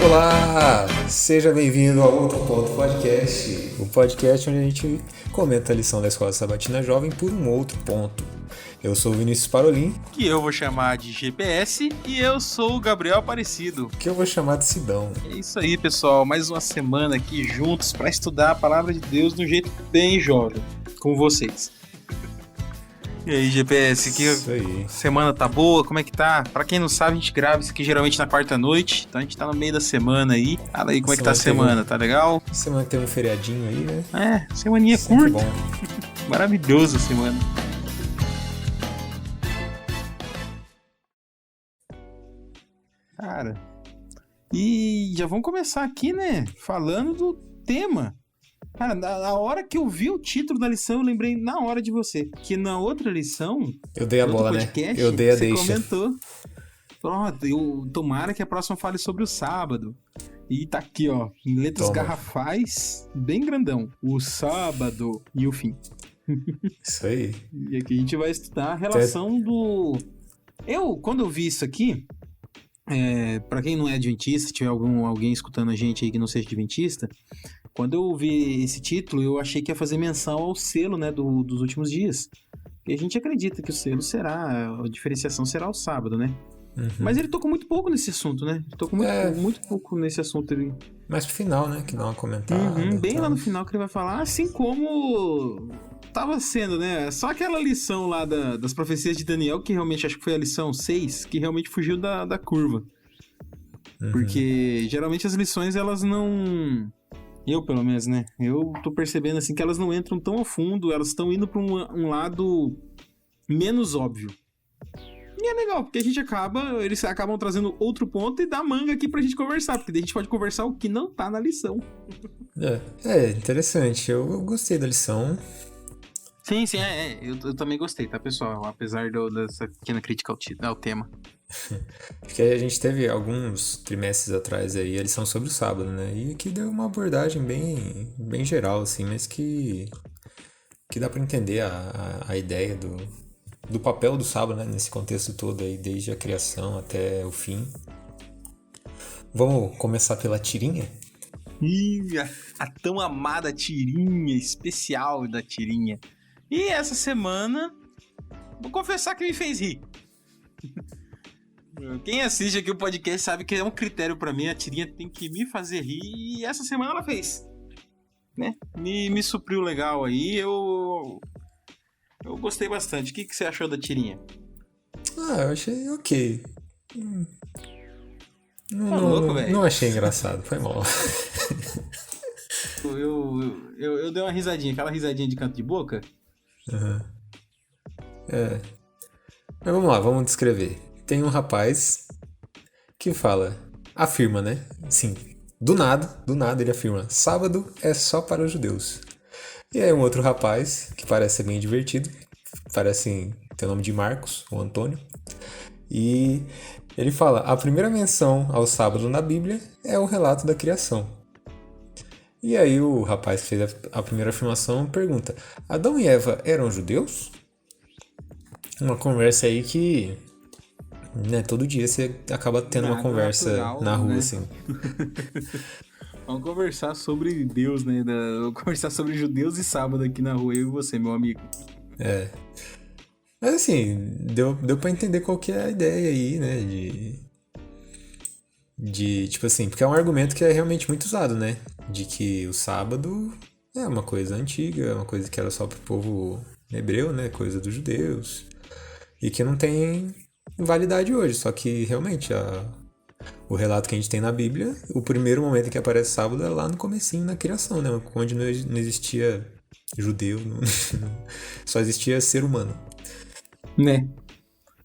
Olá, seja bem-vindo ao Outro Ponto Podcast, o podcast onde a gente comenta a lição da Escola Sabatina Jovem por um outro ponto. Eu sou o Vinícius Parolin, que eu vou chamar de GPS, e eu sou o Gabriel Aparecido, que eu vou chamar de Sidão. É isso aí, pessoal, mais uma semana aqui juntos para estudar a Palavra de Deus de um jeito bem jovem, com vocês. E aí, GPS, que isso aí. Semana tá boa? Como é que tá? Pra quem não sabe, a gente grava isso aqui geralmente na quarta-noite, então a gente tá no meio da semana aí. Fala aí como é que tá a semana, tá legal? Semana tem um feriadinho aí, né? Semaninha sempre curta. Bom. Maravilhoso a semana. Cara, e já vamos começar aqui, né? Falando do tema. Cara, na hora que eu vi o título da lição, eu lembrei na hora de você. Que na outra lição, eu dei a bola, podcast, né? Eu dei a você deixa. Comentou. Tomara que a próxima fale sobre o sábado. E tá aqui, ó, em letras garrafais, bem grandão. O sábado e o fim. Isso aí. E aqui a gente vai estudar a relação do... Quando eu vi isso aqui... Pra quem não é adventista, se tiver alguém escutando a gente aí que não seja adventista, quando eu vi esse título, eu achei que ia fazer menção ao selo, né, dos últimos dias. E a gente acredita que o selo a diferenciação será o sábado, né? Uhum. Mas ele tocou muito pouco nesse assunto, né? Ele tocou muito pouco nesse assunto. Mais pro final, né, que dá uma comentada. Bem lá no final que ele vai falar, assim como... tava sendo, né? Só aquela lição lá das profecias de Daniel, que realmente acho que foi a lição 6, que realmente fugiu da curva. Uhum. Porque geralmente as lições, elas não... Eu, pelo menos, né? Eu tô percebendo, assim, que elas não entram tão a fundo, elas estão indo pra um lado menos óbvio. E é legal, porque eles acabam trazendo outro ponto e dá manga aqui pra gente conversar, porque daí a gente pode conversar o que não tá na lição. É interessante. Eu gostei da lição. Sim, eu também gostei, tá, pessoal? Apesar dessa pequena crítica ao tema. Acho que a gente teve alguns trimestres atrás aí a lição sobre o sábado, né? E aqui deu uma abordagem bem geral, assim, mas que dá pra entender a ideia do papel do sábado, né? Nesse contexto todo aí, desde a criação até o fim. Vamos começar pela tirinha? A tão amada tirinha, especial da tirinha. E essa semana, vou confessar que me fez rir. Quem assiste aqui o podcast sabe que é um critério pra mim, a tirinha tem que me fazer rir, e essa semana ela fez. Né? Me supriu legal aí, eu gostei bastante. O que você achou da tirinha? Eu achei ok. Não achei engraçado, foi mal. Eu dei uma risadinha, aquela risadinha de canto de boca. Uhum. Mas vamos lá, vamos descrever. Tem um rapaz que afirma, né? Sim, do nada ele afirma: sábado é só para os judeus. E aí um outro rapaz, que parece ser bem divertido, parece ter o nome de Marcos, ou Antônio, e ele fala: a primeira menção ao sábado na Bíblia é o relato da criação. E aí o rapaz que fez a primeira afirmação pergunta: Adão e Eva eram judeus? Uma conversa aí que, né, todo dia você acaba tendo uma conversa natural, na rua, né? Assim. Vamos conversar sobre Deus, né? Vamos conversar sobre judeus e sábado aqui na rua, eu e você, meu amigo. Mas assim, deu pra entender qual que é a ideia aí, né? De tipo assim, porque é um argumento que é realmente muito usado, né? De que o sábado é uma coisa antiga, é uma coisa que era só pro povo hebreu, né? Coisa dos judeus. E que não tem validade hoje, só que realmente o relato que a gente tem na Bíblia, o primeiro momento em que aparece sábado é lá no comecinho, na criação, né? Onde não existia judeu, só existia ser humano. Né?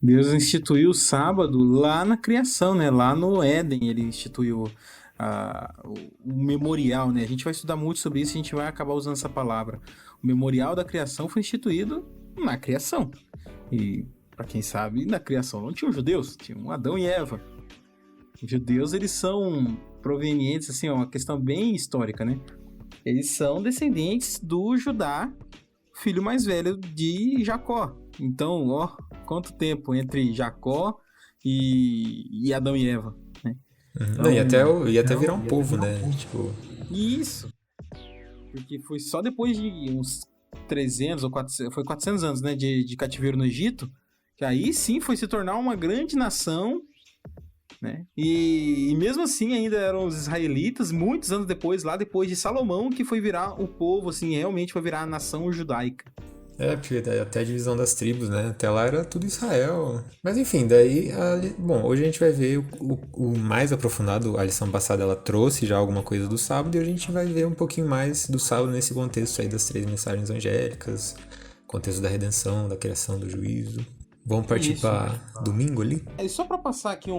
Deus instituiu o sábado lá na criação, né? Lá no Éden ele instituiu o memorial, né? A gente vai estudar muito sobre isso e a gente vai acabar usando essa palavra. O memorial da criação foi instituído na criação. E, para quem sabe, na criação não tinham judeus, tinham Adão e Eva. Os judeus, eles são provenientes, assim, é uma questão bem histórica, né? Eles são descendentes do Judá, filho mais velho de Jacó. Então, quanto tempo entre Jacó e Adão e Eva, né? Não, Então, ia até virar um povo, né? Tipo, isso, porque foi só depois de uns 300 ou 400, foi 400 anos, né, de cativeiro no Egito, que aí sim foi se tornar uma grande nação, né? E mesmo assim ainda eram os israelitas, muitos anos depois, lá depois de Salomão, que foi virar o povo, assim, realmente foi virar a nação judaica. porque daí até a divisão das tribos, né? Até lá era tudo Israel. Mas enfim, daí, bom, hoje a gente vai ver o mais aprofundado. A lição passada ela trouxe já alguma coisa do sábado e a gente vai ver um pouquinho mais do sábado nesse contexto aí das 3 mensagens angélicas, contexto da redenção, da criação, do juízo. Vamos partir Isso. para domingo ali? É só para passar aqui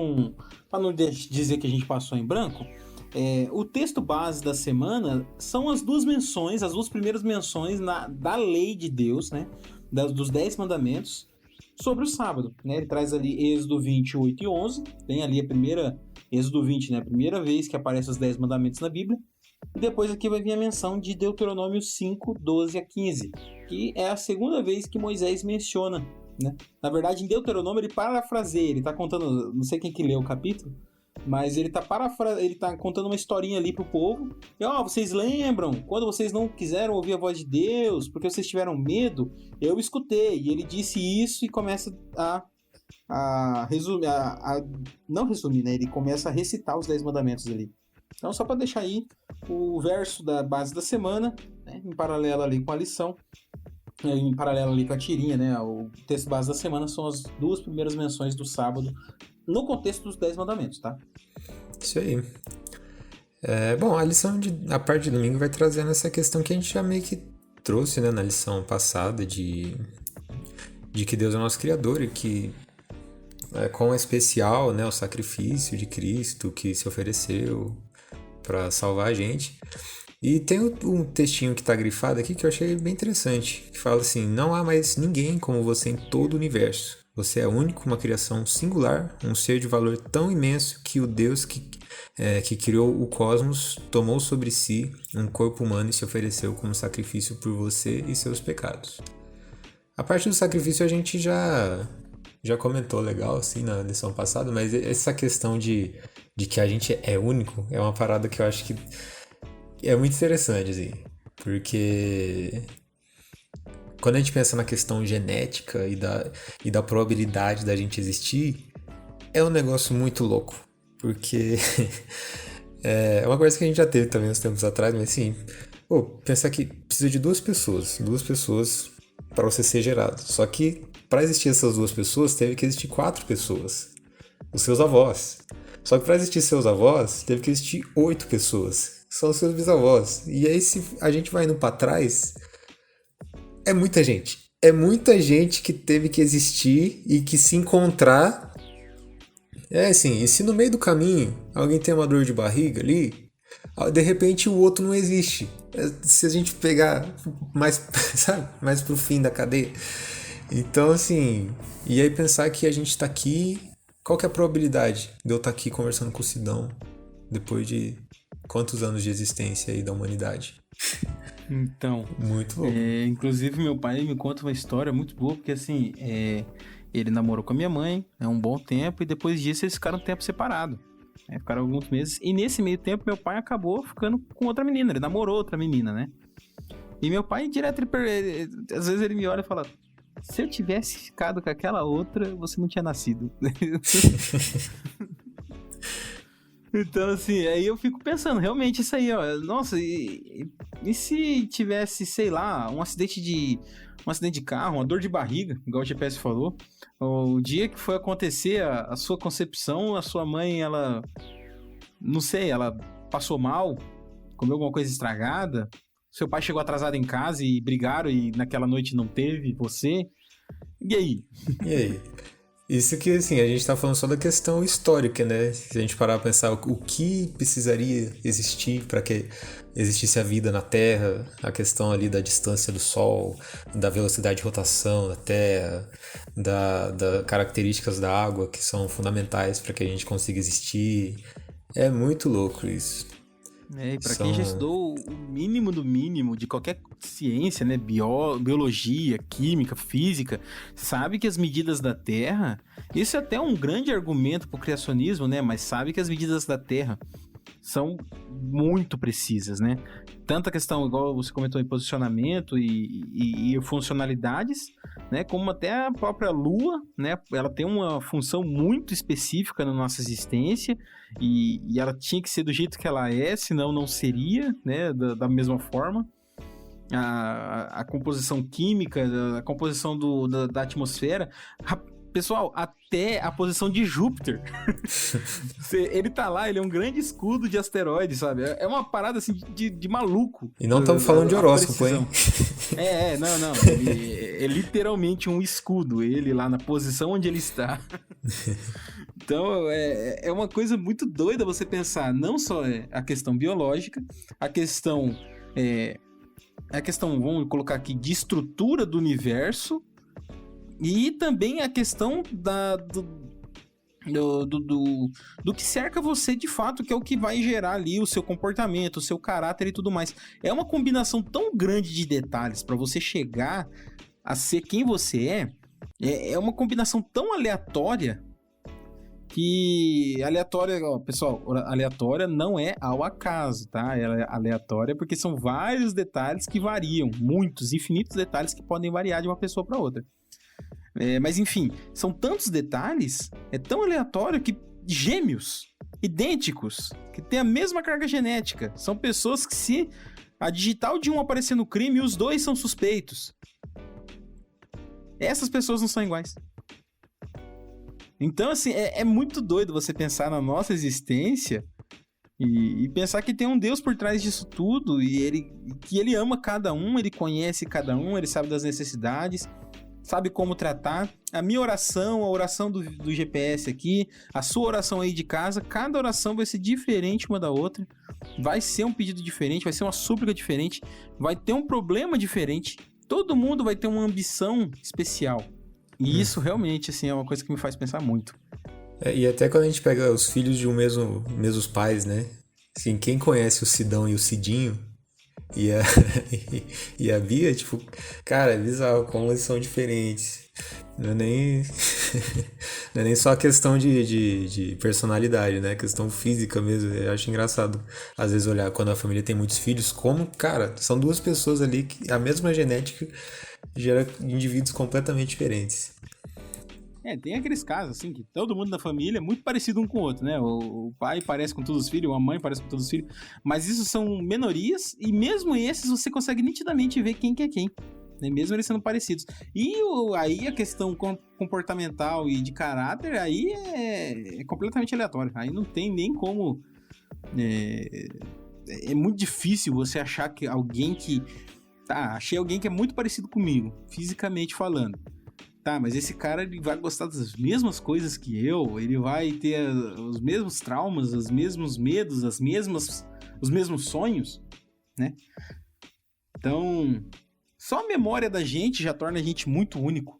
para não dizer que a gente passou em branco, o texto base da semana são as duas menções, as duas primeiras menções da lei de Deus, né? Dos 10 mandamentos sobre o sábado, né? Ele traz ali Êxodo 20, 8 e 11, tem ali a primeira, Êxodo 20, né? A primeira vez que aparecem os 10 mandamentos na Bíblia, e depois aqui vai vir a menção de Deuteronômio 5, 12 a 15, que é a segunda vez que Moisés menciona, né? Na verdade, em Deuteronômio ele parafraseia, ele tá contando, não sei quem que leu o capítulo, mas ele tá contando uma historinha ali pro povo. E vocês lembram quando vocês não quiseram ouvir a voz de Deus, porque vocês tiveram medo? Eu escutei. E ele disse isso e começa a resumir, não resumir, né? Ele começa a recitar os 10 mandamentos ali. Então, só para deixar aí o verso da base da semana, né, em paralelo ali com a lição, em paralelo ali com a tirinha, né? O texto base da semana são as duas primeiras menções do sábado no contexto dos 10 mandamentos, tá? Isso aí. Bom, a parte de domingo vai trazendo essa questão que a gente já meio que trouxe, né, na lição passada de que Deus é o nosso Criador e que quão é especial, né, o sacrifício de Cristo que se ofereceu para salvar a gente. E tem um textinho que está grifado aqui que eu achei bem interessante, que fala assim: não há mais ninguém como você em todo o universo. Você é único, uma criação singular, um ser de valor tão imenso que o Deus que criou o cosmos tomou sobre si um corpo humano e se ofereceu como sacrifício por você e seus pecados. A parte do sacrifício a gente já comentou legal assim na lição passada, mas essa questão de que a gente é único é uma parada que eu acho que é muito interessante, assim, porque quando a gente pensa na questão genética e da probabilidade da gente existir, é um negócio muito louco, porque é uma coisa que a gente já teve também uns tempos atrás, mas assim, pensar que precisa de duas pessoas para você ser gerado, só que para existir essas duas pessoas, teve que existir 4 pessoas, os seus avós. Só que para existir seus avós, teve que existir 8 pessoas, que são os seus bisavós. E aí, se a gente vai indo para trás, é muita gente. É muita gente que teve que existir e que se encontrar. É assim, e se no meio do caminho alguém tem uma dor de barriga ali, de repente o outro não existe. Se a gente pegar mais, sabe, mais pro fim da cadeia. Então, assim, e aí pensar que a gente tá aqui, qual que é a probabilidade de eu estar aqui conversando com o Sidão depois de quantos anos de existência aí da humanidade? Então, Muito louco. inclusive meu pai me conta uma história muito boa, porque assim, ele namorou com a minha mãe há um bom tempo e depois disso eles ficaram um tempo separados. Ficaram alguns meses. E nesse meio tempo meu pai acabou ficando com outra menina, ele namorou outra menina, né? E meu pai direto, às vezes ele me olha e fala: se eu tivesse ficado com aquela outra, você não tinha nascido. Então, assim, aí eu fico pensando, realmente, isso aí, ó. Nossa, e se tivesse, sei lá, um acidente de carro, uma dor de barriga, igual o GPS falou, o dia que foi acontecer a sua concepção, a sua mãe, ela, não sei, ela passou mal, comeu alguma coisa estragada, seu pai chegou atrasado em casa e brigaram e naquela noite não teve você. E aí? E aí? Isso que, assim, a gente tá falando só da questão histórica, né? Se a gente parar pra pensar o que precisaria existir para que existisse a vida na Terra, a questão ali da distância do Sol, da velocidade de rotação da Terra, da características da água que são fundamentais para que a gente consiga existir. É muito louco isso. E para quem já estudou o mínimo do mínimo de qualquer ciência, né, biologia, química, física, sabe que as medidas da Terra, isso é até um grande argumento para o criacionismo, né, mas sabe que as medidas da Terra são muito precisas, né? Tanto a questão, igual você comentou, em posicionamento e funcionalidades, né? Como até a própria Lua, né? Ela tem uma função muito específica na nossa existência e ela tinha que ser do jeito que ela é, senão não seria, né? Da mesma forma. A composição química, a composição da atmosfera... Pessoal, até a posição de Júpiter. Ele tá lá, ele é um grande escudo de asteroides, sabe? É uma parada assim de maluco. E não estamos falando de horóscopo, hein? Não. É literalmente um escudo, ele lá na posição onde ele está. Então, é uma coisa muito doida você pensar, não só a questão biológica, a questão, vamos colocar aqui, de estrutura do universo, e também a questão do que cerca você de fato, que é o que vai gerar ali o seu comportamento, o seu caráter e tudo mais. É uma combinação tão grande de detalhes para você chegar a ser quem você é uma combinação tão aleatória que... Aleatória, ó, pessoal, aleatória não é ao acaso, tá? Ela é aleatória porque são vários detalhes que variam, muitos, infinitos detalhes que podem variar de uma pessoa para outra. Mas enfim, são tantos detalhes, é tão aleatório que gêmeos, idênticos, que têm a mesma carga genética, são pessoas que, se a digital de um aparecer no crime, os dois são suspeitos. Essas pessoas não são iguais. Então, assim, é muito doido você pensar na nossa existência e pensar que tem um Deus por trás disso tudo e que ele ama cada um, ele conhece cada um, ele sabe das necessidades, sabe como tratar. A minha oração, a oração do GPS aqui, a sua oração aí de casa, cada oração vai ser diferente uma da outra, vai ser um pedido diferente, vai ser uma súplica diferente, vai ter um problema diferente, todo mundo vai ter uma ambição especial. E isso realmente, assim, é uma coisa que me faz pensar muito. E até quando a gente pega os filhos de mesmos pais, né? Assim, quem conhece o Sidão e o Cidinho e a Bia, tipo, cara, é bizarro como eles são diferentes. Não é nem só a questão de personalidade, né? A questão física mesmo. Eu acho engraçado, às vezes, olhar quando a família tem muitos filhos, como, cara, são duas pessoas ali que a mesma genética gera indivíduos completamente diferentes. Tem aqueles casos, assim, que todo mundo da família é muito parecido um com o outro, né? O pai parece com todos os filhos, a mãe parece com todos os filhos, mas isso são minorias, e mesmo esses você consegue nitidamente ver quem que é quem, né? Mesmo eles sendo parecidos. E aí a questão comportamental e de caráter, aí é completamente aleatório. Aí não tem nem como... É muito difícil você achar que alguém que... Tá, achei alguém que é muito parecido comigo, fisicamente falando. Tá, mas esse cara, ele vai gostar das mesmas coisas que eu, ele vai ter os mesmos traumas, os mesmos medos, os mesmos sonhos, né? Então, só a memória da gente já torna a gente muito único.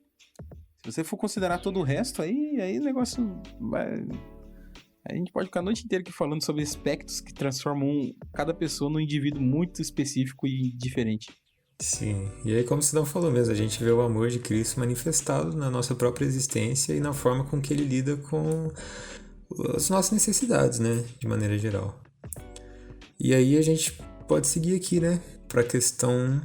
Se você for considerar todo o resto, aí o negócio vai... A gente pode ficar a noite inteira aqui falando sobre aspectos que transformam cada pessoa num indivíduo muito específico e diferente. Sim, e aí como você não falou mesmo, a gente vê o amor de Cristo manifestado na nossa própria existência e na forma com que ele lida com as nossas necessidades, né, de maneira geral. E aí a gente pode seguir aqui, né, para a questão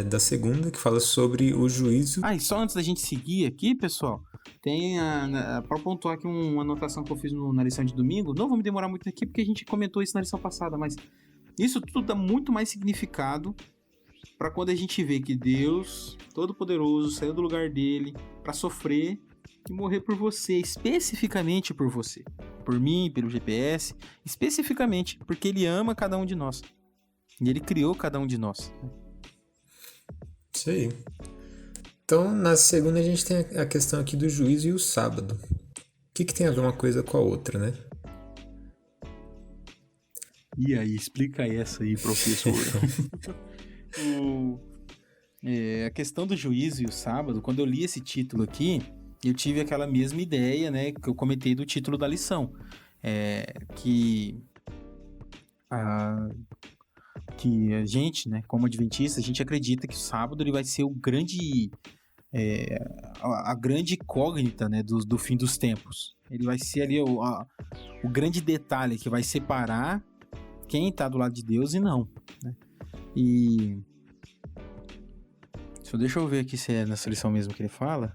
da segunda, que fala sobre o juízo. E só antes da gente seguir aqui, pessoal, tem para pontuar aqui uma anotação que eu fiz na lição de domingo. Não vou me demorar muito aqui porque a gente comentou isso na lição passada, mas isso tudo dá muito mais significado para quando a gente vê que Deus, Todo-Poderoso, saiu do lugar dele para sofrer e morrer por você, especificamente por você, por mim, pelo GPS, especificamente porque ele ama cada um de nós e ele criou cada um de nós. Isso aí. Então, na segunda a gente tem a questão aqui do juízo e o sábado. O que tem a ver uma coisa com a outra, né? E aí, explica essa aí, professor. A questão do juízo e o sábado, quando eu li esse título aqui, eu tive aquela mesma ideia, né, que eu comentei do título da lição, que Ah, que a gente, né, como adventista, a gente acredita que o sábado ele vai ser o grande, é, a grande incógnita, né, do fim dos tempos. Ele vai ser ali o grande detalhe que vai separar quem tá do lado de Deus e não, né? E só deixa eu ver aqui se é nessa lição mesmo que ele fala.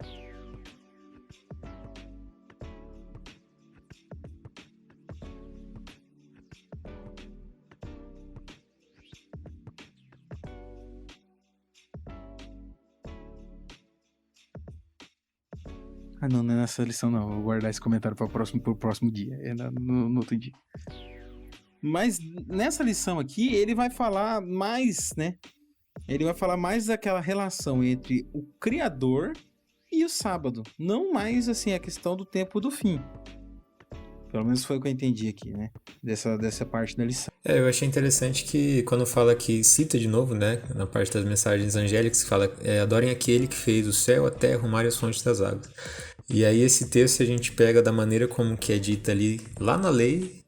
Ah, não, não é nessa lição não. Vou guardar esse comentário para pro próximo dia. É no outro dia. Mas nessa lição aqui, ele vai falar mais, né? Ele vai falar mais daquela relação entre o Criador e o sábado. Não mais, assim, a questão do tempo do fim. Pelo menos foi o que eu entendi aqui, né? Dessa parte da lição. Eu achei interessante que quando fala aqui, cita de novo, né, na parte das mensagens angélicas, que fala, adorem aquele que fez o céu, a terra, o mar e as fontes das águas. E aí esse texto a gente pega da maneira como que é dita ali, lá na lei,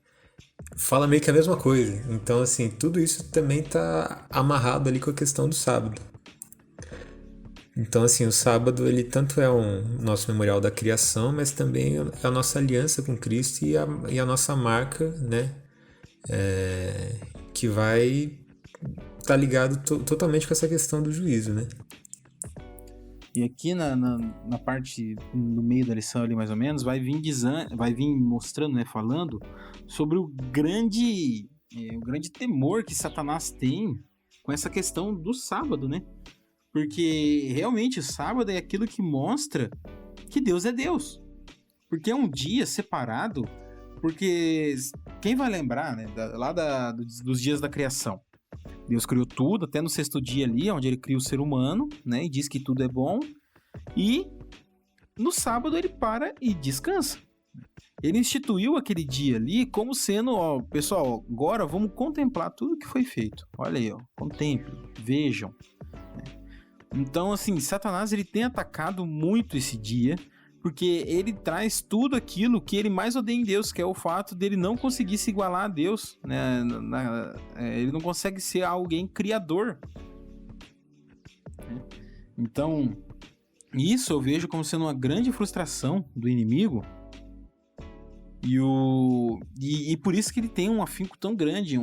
fala meio que a mesma coisa. Então, assim, tudo isso também está amarrado ali com a questão do sábado. Então, assim, o sábado, ele tanto é um nosso memorial da criação, mas também é a nossa aliança com Cristo e a nossa marca, né? Que vai estar ligado totalmente com essa questão do juízo, né? E aqui na parte, no meio da lição ali mais ou menos, vai vir mostrando, né, falando sobre o grande temor que Satanás tem com essa questão do sábado, né? Porque realmente o sábado é aquilo que mostra que Deus é Deus. Porque é um dia separado, porque quem vai lembrar, né, dos dias da criação? Deus criou tudo, até no sexto dia ali, onde ele cria o ser humano, né, e diz que tudo é bom. E no sábado ele para e descansa. Ele instituiu aquele dia ali como sendo, ó, pessoal, agora vamos contemplar tudo que foi feito. Olha aí, ó, contemplem, vejam. Então, assim, Satanás ele tem atacado muito esse dia, porque ele traz tudo aquilo que ele mais odeia em Deus, que é o fato dele não conseguir se igualar a Deus, né? Ele não consegue ser alguém criador. Então, isso eu vejo como sendo uma grande frustração do inimigo, e por isso que ele tem um afinco tão grande,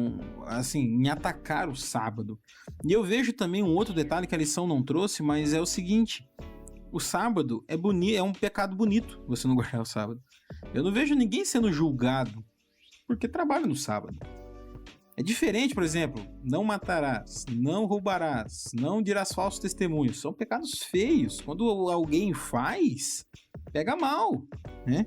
assim, em atacar o sábado. E eu vejo também um outro detalhe que a lição não trouxe, mas é o seguinte: o sábado é um pecado bonito você não guardar o sábado. Eu não vejo ninguém sendo julgado porque trabalha no sábado. É diferente, por exemplo, não matarás, não roubarás, não dirás falsos testemunhos. São pecados feios. Quando alguém faz, pega mal, né?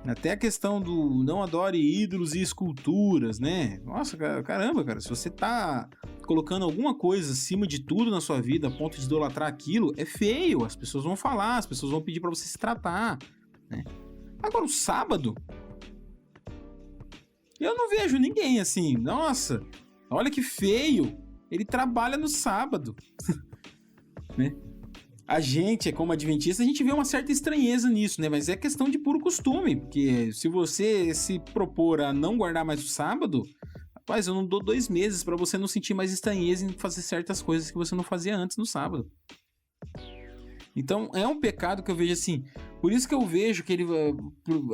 Até a questão do não adore ídolos e esculturas, né? Nossa, caramba, cara, se você tá colocando alguma coisa acima de tudo na sua vida a ponto de idolatrar aquilo, é feio. As pessoas vão falar, as pessoas vão pedir pra você se tratar, né? Agora, o sábado, eu não vejo ninguém assim, nossa, olha que feio, ele trabalha no sábado, né? A gente, como adventista, a gente vê uma certa estranheza nisso, né? Mas é questão de puro costume, porque se você se propor a não guardar mais o sábado, rapaz, eu não dou 2 meses pra você não sentir mais estranheza em fazer certas coisas que você não fazia antes no sábado. Então, é um pecado que eu vejo assim. Por isso que eu vejo que ele...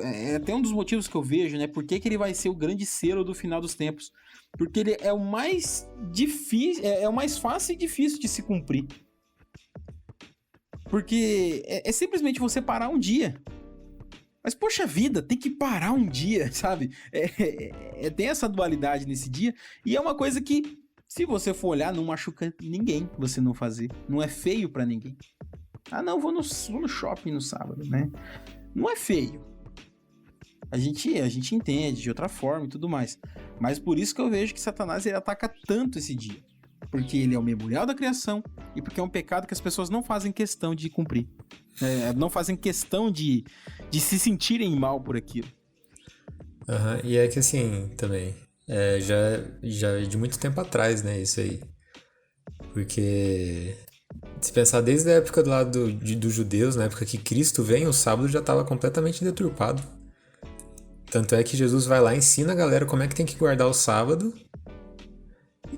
É até um dos motivos que eu vejo, né? Por que ele vai ser o grande selo do final dos tempos. Porque ele é o mais difícil... É o mais fácil e difícil de se cumprir. Porque é simplesmente você parar um dia. Mas, poxa vida, tem que parar um dia, sabe? Tem essa dualidade nesse dia. E é uma coisa que, se você for olhar, não machuca ninguém você não fazer. Não é feio pra ninguém. Ah, não, vou no shopping no sábado, né? Não é feio. A gente entende de outra forma e tudo mais. Mas por isso que eu vejo que Satanás ele ataca tanto esse dia. Porque ele é o memorial da criação e porque é um pecado que as pessoas não fazem questão de cumprir. Não fazem questão de se sentirem mal por aquilo. E é que assim, também, já é de muito tempo atrás, né, isso aí. Porque, se pensar desde a época do lado dos judeus, na época que Cristo vem, o sábado já estava completamente deturpado. Tanto é que Jesus vai lá e ensina a galera como é que tem que guardar o sábado.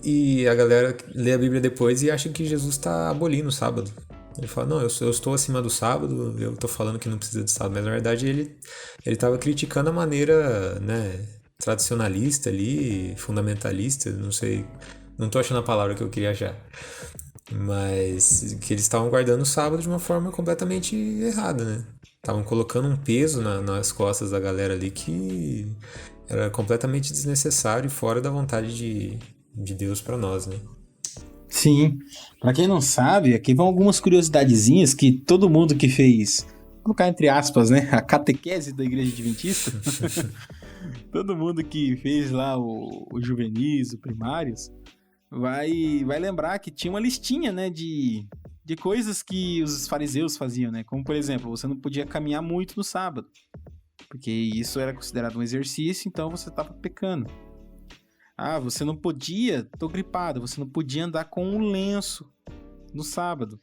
E a galera lê a Bíblia depois e acha que Jesus está abolindo o sábado. Ele fala, não, eu estou acima do sábado, eu estou falando que não precisa de sábado. Mas na verdade ele estava criticando a maneira, né, tradicionalista ali, fundamentalista, não sei, não estou achando a palavra que eu queria achar. Mas que eles estavam guardando o sábado de uma forma completamente errada, né? Estavam colocando um peso nas costas da galera ali que era completamente desnecessário e fora da vontade de Deus para nós, né? Sim. Pra quem não sabe, aqui vão algumas curiosidadezinhas que todo mundo que fez, vou colocar entre aspas, né, a catequese da Igreja Adventista, todo mundo que fez lá o juvenis, o primários, vai lembrar que tinha uma listinha, né, de coisas que os fariseus faziam, né? Como, por exemplo, você não podia caminhar muito no sábado, porque isso era considerado um exercício, então você estava pecando. Ah, você não podia, tô gripado, você não podia andar com um lenço no sábado,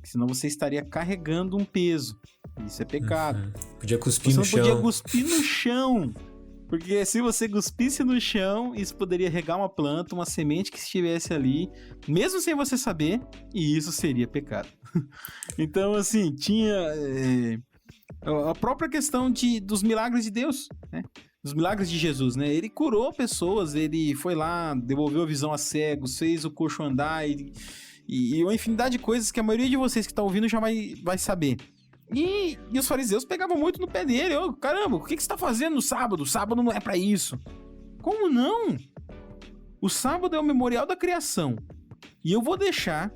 senão você estaria carregando um peso. Isso é pecado. Podia cuspir Você no não podia chão. cuspir no chão, porque se você cuspisse no chão, isso poderia regar uma planta, uma semente que estivesse ali, mesmo sem você saber, e isso seria pecado. Então, assim, tinha a própria questão dos milagres de Deus, né? Dos milagres de Jesus, né? Ele curou pessoas, ele foi lá, devolveu a visão a cegos, fez o coxo andar e uma infinidade de coisas que a maioria de vocês que está ouvindo já vai saber. E os fariseus pegavam muito no pé dele. Caramba, o que você está fazendo no sábado? O sábado não é para isso. Como não? O sábado é o memorial da criação. E eu vou deixar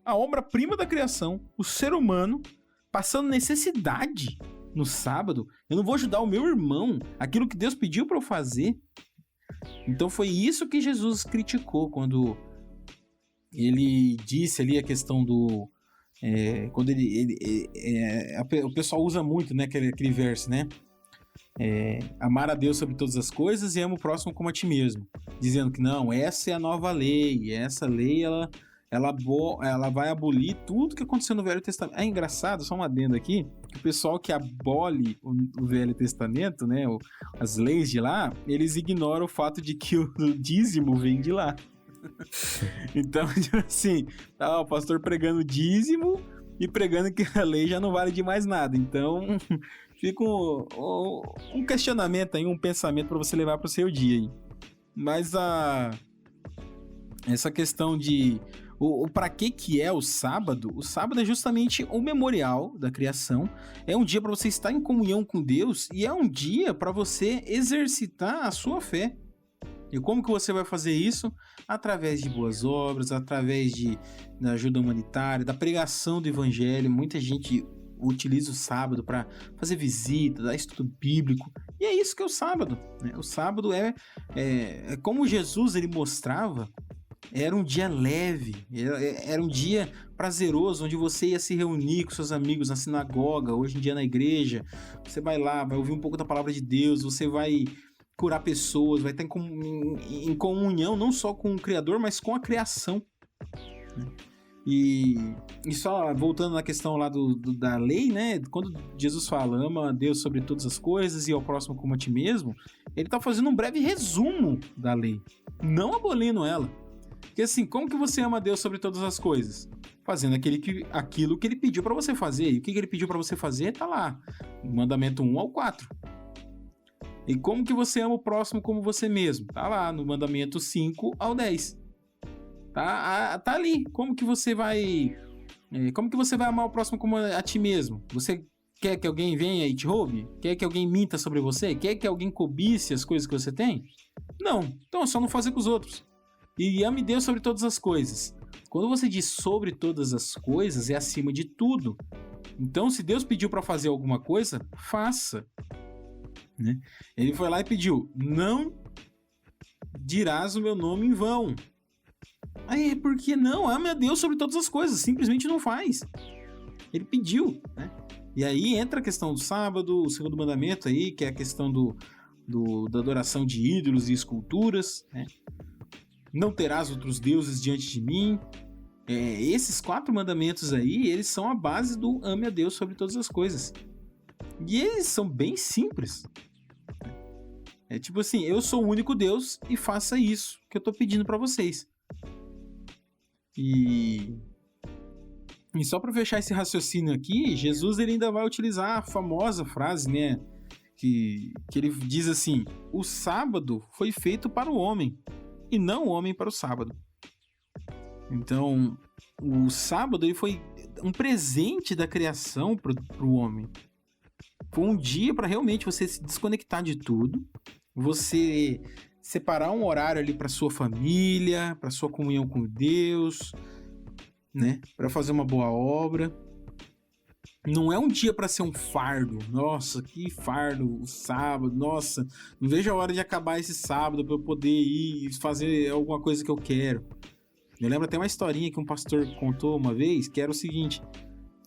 a obra-prima da criação, o ser humano, passando necessidade no sábado. Eu não vou ajudar o meu irmão, aquilo que Deus pediu para eu fazer. Então foi isso que Jesus criticou quando ele disse ali a questão do... quando o pessoal usa muito, né, aquele verso, né? Amar a Deus sobre todas as coisas e ama o próximo como a ti mesmo. Dizendo que não, essa é a nova lei. E essa lei, ela vai abolir tudo que aconteceu no Velho Testamento. É engraçado, só um adendo aqui, que o pessoal que abole o Velho Testamento, né, as leis de lá, eles ignoram o fato de que o dízimo vem de lá. Então, assim, tá o pastor pregando dízimo e pregando que a lei já não vale de mais nada. Então, fica um questionamento aí, um pensamento para você levar para o seu dia aí. Mas essa questão de para que é o sábado é justamente o memorial da criação, é um dia para você estar em comunhão com Deus e é um dia para você exercitar a sua fé. E como que você vai fazer isso? Através de boas obras, através da ajuda humanitária, da pregação do evangelho. Muita gente utiliza o sábado para fazer visita, dar estudo bíblico. E é isso que é o sábado, né? O sábado é como Jesus ele mostrava, era um dia leve, era um dia prazeroso, onde você ia se reunir com seus amigos na sinagoga, hoje em dia na igreja. Você vai lá, vai ouvir um pouco da palavra de Deus, você vai curar pessoas, vai estar em comunhão não só com o Criador, mas com a criação. E só voltando na questão lá da lei, né? Quando Jesus fala, ama a Deus sobre todas as coisas e ao próximo como a ti mesmo, ele está fazendo um breve resumo da lei, não abolindo ela. Porque assim, como que você ama a Deus sobre todas as coisas? Fazendo aquilo que ele pediu para você fazer. E o que ele pediu para você fazer tá lá, mandamento 1 ao 4. E como que você ama o próximo como você mesmo? Tá lá no mandamento 5 ao 10. Tá ali. Como que você vai amar o próximo como a ti mesmo? Você quer que alguém venha e te roube? Quer que alguém minta sobre você? Quer que alguém cobice as coisas que você tem? Não. Então é só não fazer com os outros. E ame Deus sobre todas as coisas. Quando você diz sobre todas as coisas, é acima de tudo. Então, se Deus pediu para fazer alguma coisa, faça. Né? Ele foi lá e pediu, não dirás o meu nome em vão. Aí, por que não? Ame a Deus sobre todas as coisas, simplesmente não faz. Ele pediu, né? E aí entra a questão do sábado, o segundo mandamento aí, que é a questão da adoração de ídolos e esculturas, né? Não terás outros deuses diante de mim. Esses 4 mandamentos aí, eles são a base do ame a Deus sobre todas as coisas. E eles são bem simples. É tipo assim, eu sou o único Deus e faça isso que eu tô pedindo pra vocês. E só para fechar esse raciocínio aqui, Jesus ele ainda vai utilizar a famosa frase, né? Que ele diz assim: o sábado foi feito para o homem e não o homem para o sábado. Então, o sábado ele foi um presente da criação para o homem. Foi um dia para realmente você se desconectar de tudo, você separar um horário ali para sua família, para sua comunhão com Deus, né? Para fazer uma boa obra. Não é um dia para ser um fardo. Nossa, que fardo, o sábado. Nossa, não vejo a hora de acabar esse sábado para eu poder ir fazer alguma coisa que eu quero. Eu lembro até uma historinha que um pastor contou uma vez, que era o seguinte: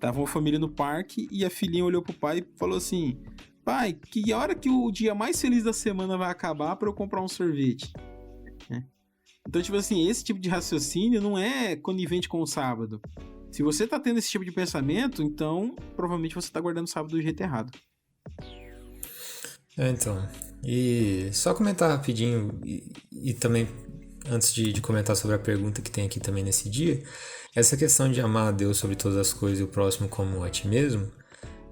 tava uma família no parque e a filhinha olhou pro pai e falou assim: pai, que hora que o dia mais feliz da semana vai acabar para eu comprar um sorvete? Então, tipo assim, esse tipo de raciocínio não é conivente com o sábado. Se você tá tendo esse tipo de pensamento, então provavelmente você tá guardando o sábado do jeito errado. Então, e só comentar rapidinho, e também, antes de comentar sobre a pergunta que tem aqui também nesse dia, essa questão de amar a Deus sobre todas as coisas e o próximo como a ti mesmo,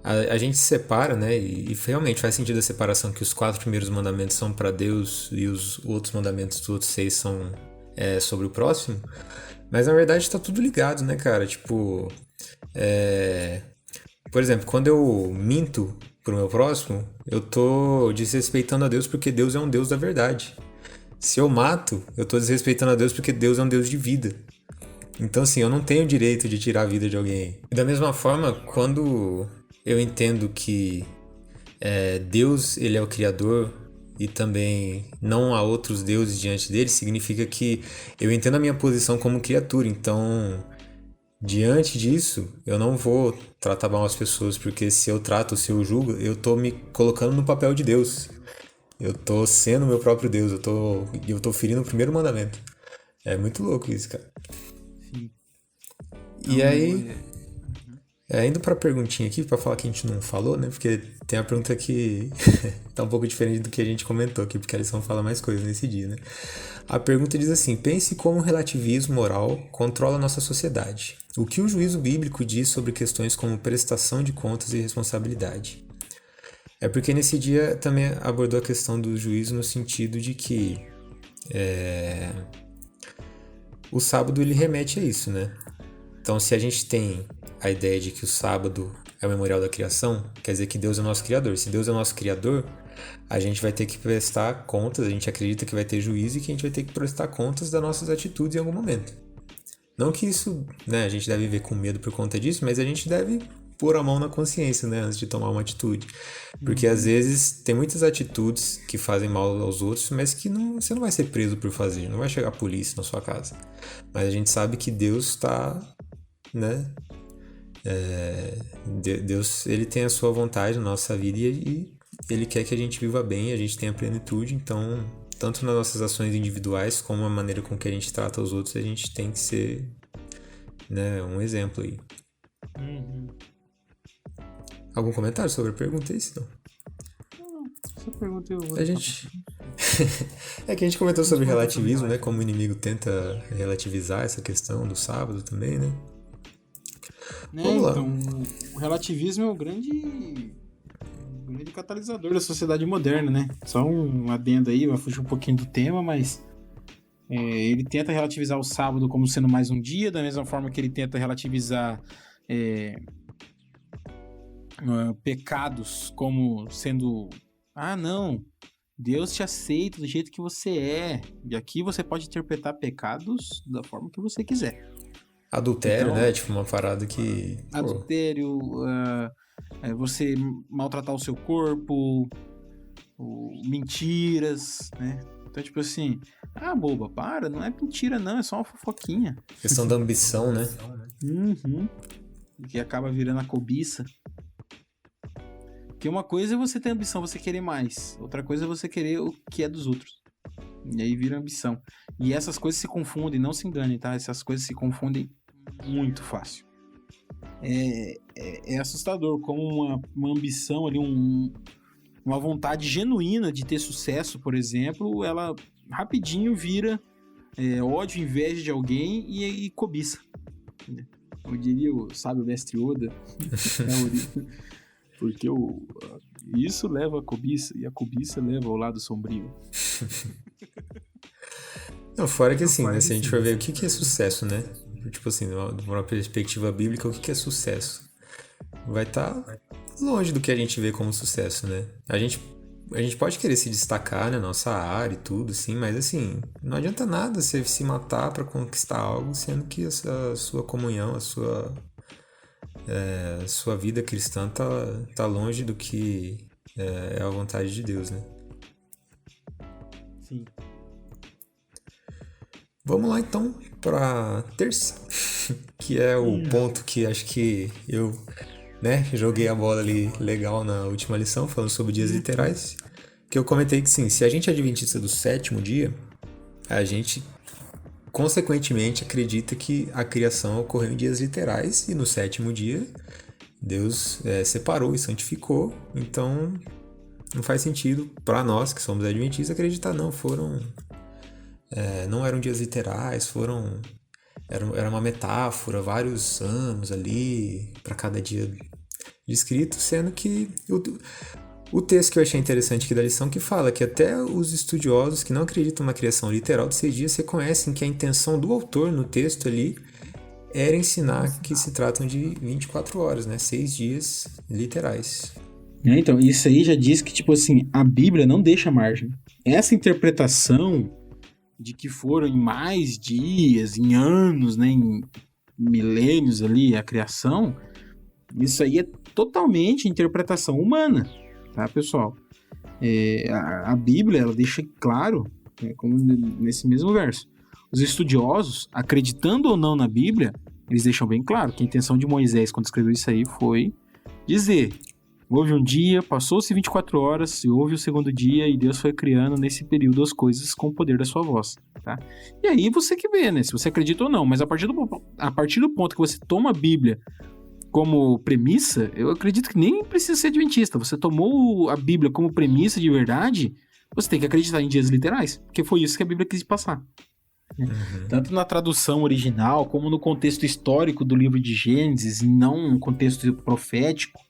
a gente separa, né, e realmente faz sentido a separação que os 4 primeiros mandamentos são para Deus e os outros mandamentos, os outros 6 são sobre o próximo, mas na verdade tá tudo ligado, né, cara? Tipo, por exemplo, quando eu minto pro meu próximo, eu tô desrespeitando a Deus porque Deus é um Deus da verdade. Se eu mato, eu tô desrespeitando a Deus porque Deus é um Deus de vida. Então, assim, eu não tenho o direito de tirar a vida de alguém. E da mesma forma, quando eu entendo que Deus, ele é o Criador e também não há outros deuses diante dele, significa que eu entendo a minha posição como criatura. Então, diante disso, eu não vou tratar mal as pessoas, porque se eu trato, se eu julgo, eu tô me colocando no papel de Deus. Eu tô sendo meu próprio Deus, eu tô ferindo o primeiro mandamento. É muito louco isso, cara. Sim. E aí, indo pra perguntinha aqui, pra falar que a gente não falou, né? Porque tem a pergunta que tá um pouco diferente do que a gente comentou aqui, porque a lição fala mais coisas nesse dia, né? A pergunta diz assim: pense como o relativismo moral controla a nossa sociedade. O que o juízo bíblico diz sobre questões como prestação de contas e responsabilidade? É porque nesse dia também abordou a questão do juízo no sentido de que o sábado ele remete a isso, né? Então, se a gente tem a ideia de que o sábado é o memorial da criação, quer dizer que Deus é o nosso criador. Se Deus é o nosso criador, a gente vai ter que prestar contas, a gente acredita que vai ter juízo e que a gente vai ter que prestar contas das nossas atitudes em algum momento. Não que isso, né, a gente deve viver com medo por conta disso, mas a gente deve pôr a mão na consciência, né, antes de tomar uma atitude. Porque às vezes tem muitas atitudes que fazem mal aos outros, mas que você não vai ser preso por fazer, não vai chegar a polícia na sua casa. Mas a gente sabe que Deus está, né, Deus, ele tem a sua vontade na nossa vida e ele quer que a gente viva bem, a gente tenha plenitude. Então, tanto nas nossas ações individuais como a maneira com que a gente trata os outros, a gente tem que ser, né, um exemplo aí. Algum comentário sobre a pergunta? É isso, não? Não, essa pergunta eu vou A gente... é que a gente comentou sobre relativismo, né? Como o inimigo tenta relativizar essa questão do sábado também, né? Vamos lá. Então, o relativismo é o grande catalisador da sociedade moderna, né? Só um adendo aí, vai fugir um pouquinho do tema, mas ele tenta relativizar o sábado como sendo mais um dia, da mesma forma que ele tenta relativizar pecados como sendo, não, Deus te aceita do jeito que você é, e aqui você pode interpretar pecados da forma que você quiser. Adultério, então, né? Tipo uma parada que... Adultério, você maltratar o seu corpo, mentiras, né? Então, tipo assim, boba, para, não é mentira não, é só uma fofoquinha. Questão da ambição, né? Que acaba virando a cobiça. Porque uma coisa é você ter ambição, você querer mais. Outra coisa é você querer o que é dos outros. E aí vira ambição. E essas coisas se confundem, não se engane, tá? Essas coisas se confundem muito fácil. É assustador como uma ambição ali, uma vontade genuína de ter sucesso, por exemplo, ela rapidinho vira ódio, inveja de alguém e cobiça. Eu diria o sábio mestre Oda, porque isso leva a cobiça, e a cobiça leva ao lado sombrio. Não, fora que assim, né, se a gente for ver o que é sucesso, né? Tipo assim, de uma perspectiva bíblica, o que é sucesso? Vai estar longe do que a gente vê como sucesso, né? A gente pode querer se destacar na nossa área e tudo, sim, mas assim, não adianta nada você se matar para conquistar algo, sendo que a sua comunhão, a sua vida cristã tá longe do que é a vontade de Deus, né? Sim. Vamos lá então para terça, que é o ponto que acho que eu, né, joguei a bola ali legal na última lição, falando sobre dias literais, que eu comentei que sim, se a gente é adventista do sétimo dia, a gente consequentemente acredita que a criação ocorreu em dias literais e no sétimo dia Deus separou e santificou, então não faz sentido para nós que somos adventistas acreditar não eram dias literais, era uma metáfora, vários anos ali para cada dia descrito, sendo que o texto que eu achei interessante aqui da lição que fala que até os estudiosos que não acreditam na criação literal de 6 dias reconhecem que a intenção do autor no texto ali era ensinar que se tratam de 24 horas, né? 6 dias literais. Então, isso aí já diz que, tipo assim, a Bíblia não deixa margem. Essa interpretação de que foram em mais dias, em anos, né, em milênios ali, a criação, isso aí é totalmente interpretação humana, tá, pessoal? A Bíblia, ela deixa claro, como nesse mesmo verso, os estudiosos, acreditando ou não na Bíblia, eles deixam bem claro que a intenção de Moisés, quando escreveu isso aí, foi dizer: houve um dia, passou-se 24 horas, e houve o segundo dia, e Deus foi criando nesse período as coisas com o poder da sua voz, tá? E aí você que vê, né, se você acredita ou não, mas a partir do ponto que você toma a Bíblia como premissa, eu acredito que nem precisa ser adventista. Você tomou a Bíblia como premissa de verdade, você tem que acreditar em dias literais, porque foi isso que a Bíblia quis passar. Uhum. Tanto na tradução original, como no contexto histórico do livro de Gênesis, e não um contexto profético.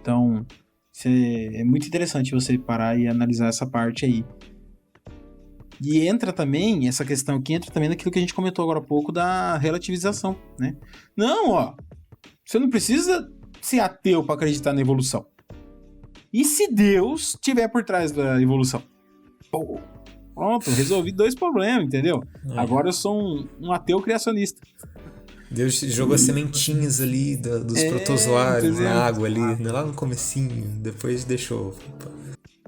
Então, é muito interessante você parar e analisar essa parte aí. E entra também, essa questão aqui, entra também naquilo que a gente comentou agora há pouco da relativização, né? Não, ó, você não precisa ser ateu para acreditar na evolução. E se Deus estiver por trás da evolução? Pô, pronto, resolvi 2 problemas, entendeu? Agora eu sou um ateu criacionista. Deus jogou as sementinhas ali dos protozoários na água ali, lá no comecinho, depois deixou.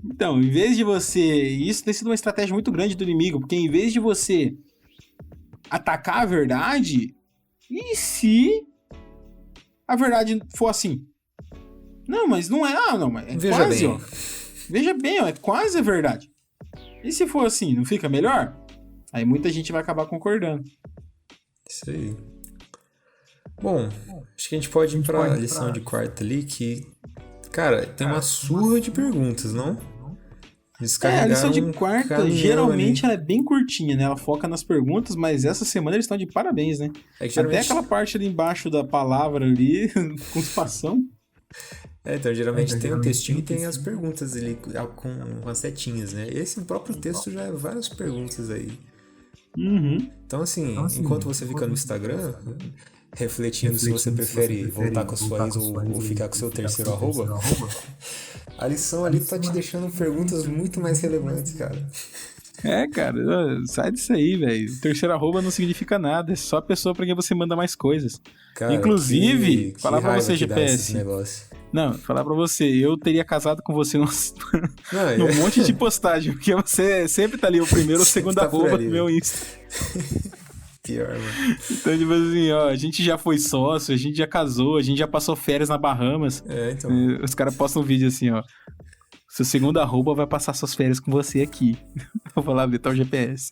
Então, em vez de você... Isso tem sido uma estratégia muito grande do inimigo, porque em vez de você atacar a verdade, e se a verdade for assim? Não, mas não é... Ah, não, mas é Veja quase, bem. ó. Veja bem, ó, é quase a verdade. E se for assim, não fica melhor? Aí muita gente vai acabar concordando. Isso aí. Bom, acho que a gente pode ir pra lição de quarta ali, que, cara, tem uma surra de perguntas, não? A lição de quarta, caminhão geralmente ali. ela é bem curtinha, né? Ela foca nas perguntas, mas essa semana eles estão de parabéns, né? É que geralmente... Até aquela parte ali embaixo da palavra ali, com espação. Então geralmente tem um textinho e tem as perguntas ali com as setinhas, né? Esse próprio texto já é várias perguntas aí. Uhum. Então assim, enquanto você fica no Instagram, refletindo se você prefere voltar com a sua ex ou ficar com o seu terceiro arroba, a lição ali tá te deixando perguntas muito mais relevantes, cara. Cara, sai disso aí, velho. Terceiro arroba não significa nada, é só a pessoa pra quem você manda mais coisas. Cara, inclusive, falar pra você, GPS. Não, falar pra você, eu teria casado com você num monte de postagem, porque você sempre tá ali o primeiro ou segundo arroba do meu Insta. Pior, mano. Então, tipo assim, ó, a gente já foi sócio, a gente já casou, a gente já passou férias na Bahamas. Então. Os caras postam um vídeo assim, ó. Seu segundo arroba vai passar suas férias com você aqui. Eu vou lá ver tal GPS.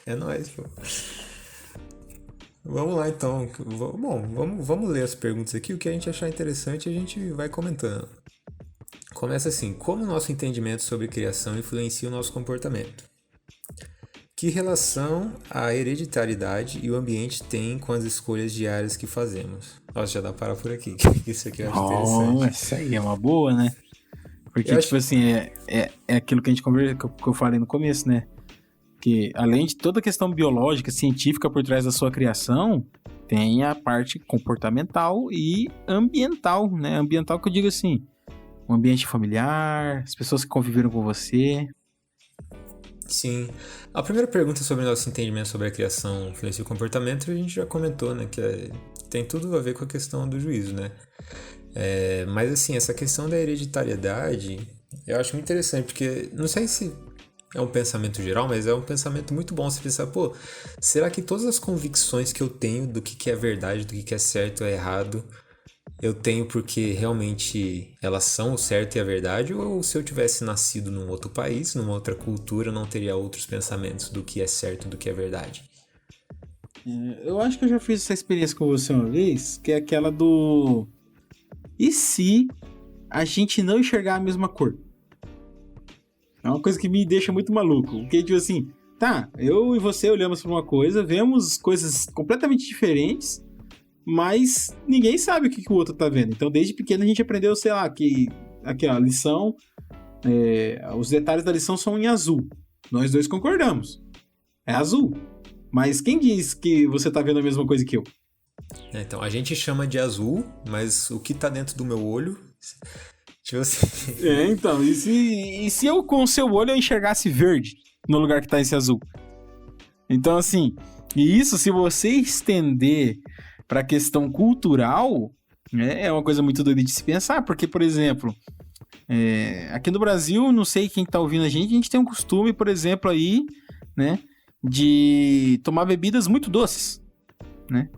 É nóis, pô. Vamos lá então. Bom, vamos ler as perguntas aqui. O que a gente achar interessante a gente vai comentando. Começa assim: como o nosso entendimento sobre criação influencia o nosso comportamento? Que relação a hereditariedade e o ambiente têm com as escolhas diárias que fazemos? Nossa, já dá para parar por aqui. Isso aqui eu acho Oh, interessante. essa aí é uma boa, né? Eu Porque, tipo acho. assim, é aquilo que a gente conversa, que eu falei no começo, né? Que além de toda a questão biológica, científica por trás da sua criação, tem a parte comportamental e ambiental, né? Ambiental que eu digo assim, o ambiente familiar, as pessoas que conviveram com você. Sim. A primeira pergunta sobre o nosso entendimento sobre a criação influencia o comportamento, a gente já comentou, né? Tem tudo a ver com a questão do juízo, né? Mas assim, essa questão da hereditariedade, eu acho muito interessante, porque não sei se é um pensamento geral, mas é um pensamento muito bom você pensar, pô, será que todas as convicções que eu tenho do que é verdade, do que é certo ou errado, eu tenho porque realmente elas são o certo e a verdade, ou se eu tivesse nascido num outro país, numa outra cultura, eu não teria outros pensamentos do que é certo e do que é verdade? Eu acho que eu já fiz essa experiência com você uma vez, que é aquela do. E se a gente não enxergar a mesma cor? É uma coisa que me deixa muito maluco. Porque, tipo assim, tá, eu e você olhamos para uma coisa, vemos coisas completamente diferentes, mas ninguém sabe o que o outro tá vendo. Então, desde pequeno a gente aprendeu, sei lá, que aqui, ó, a lição, os detalhes da lição são em azul. Nós dois concordamos. É azul. Mas quem diz que você tá vendo a mesma coisa que eu? Então, a gente chama de azul, mas o que tá dentro do meu olho, tipo assim, Então, e se eu com o seu olho eu enxergasse verde no lugar que tá esse azul? Então, assim, e isso se você estender para a questão cultural, né, é uma coisa muito doida de se pensar, porque, por exemplo, aqui no Brasil, não sei quem tá ouvindo a gente tem um costume, por exemplo, aí, né, de tomar bebidas muito doces, né?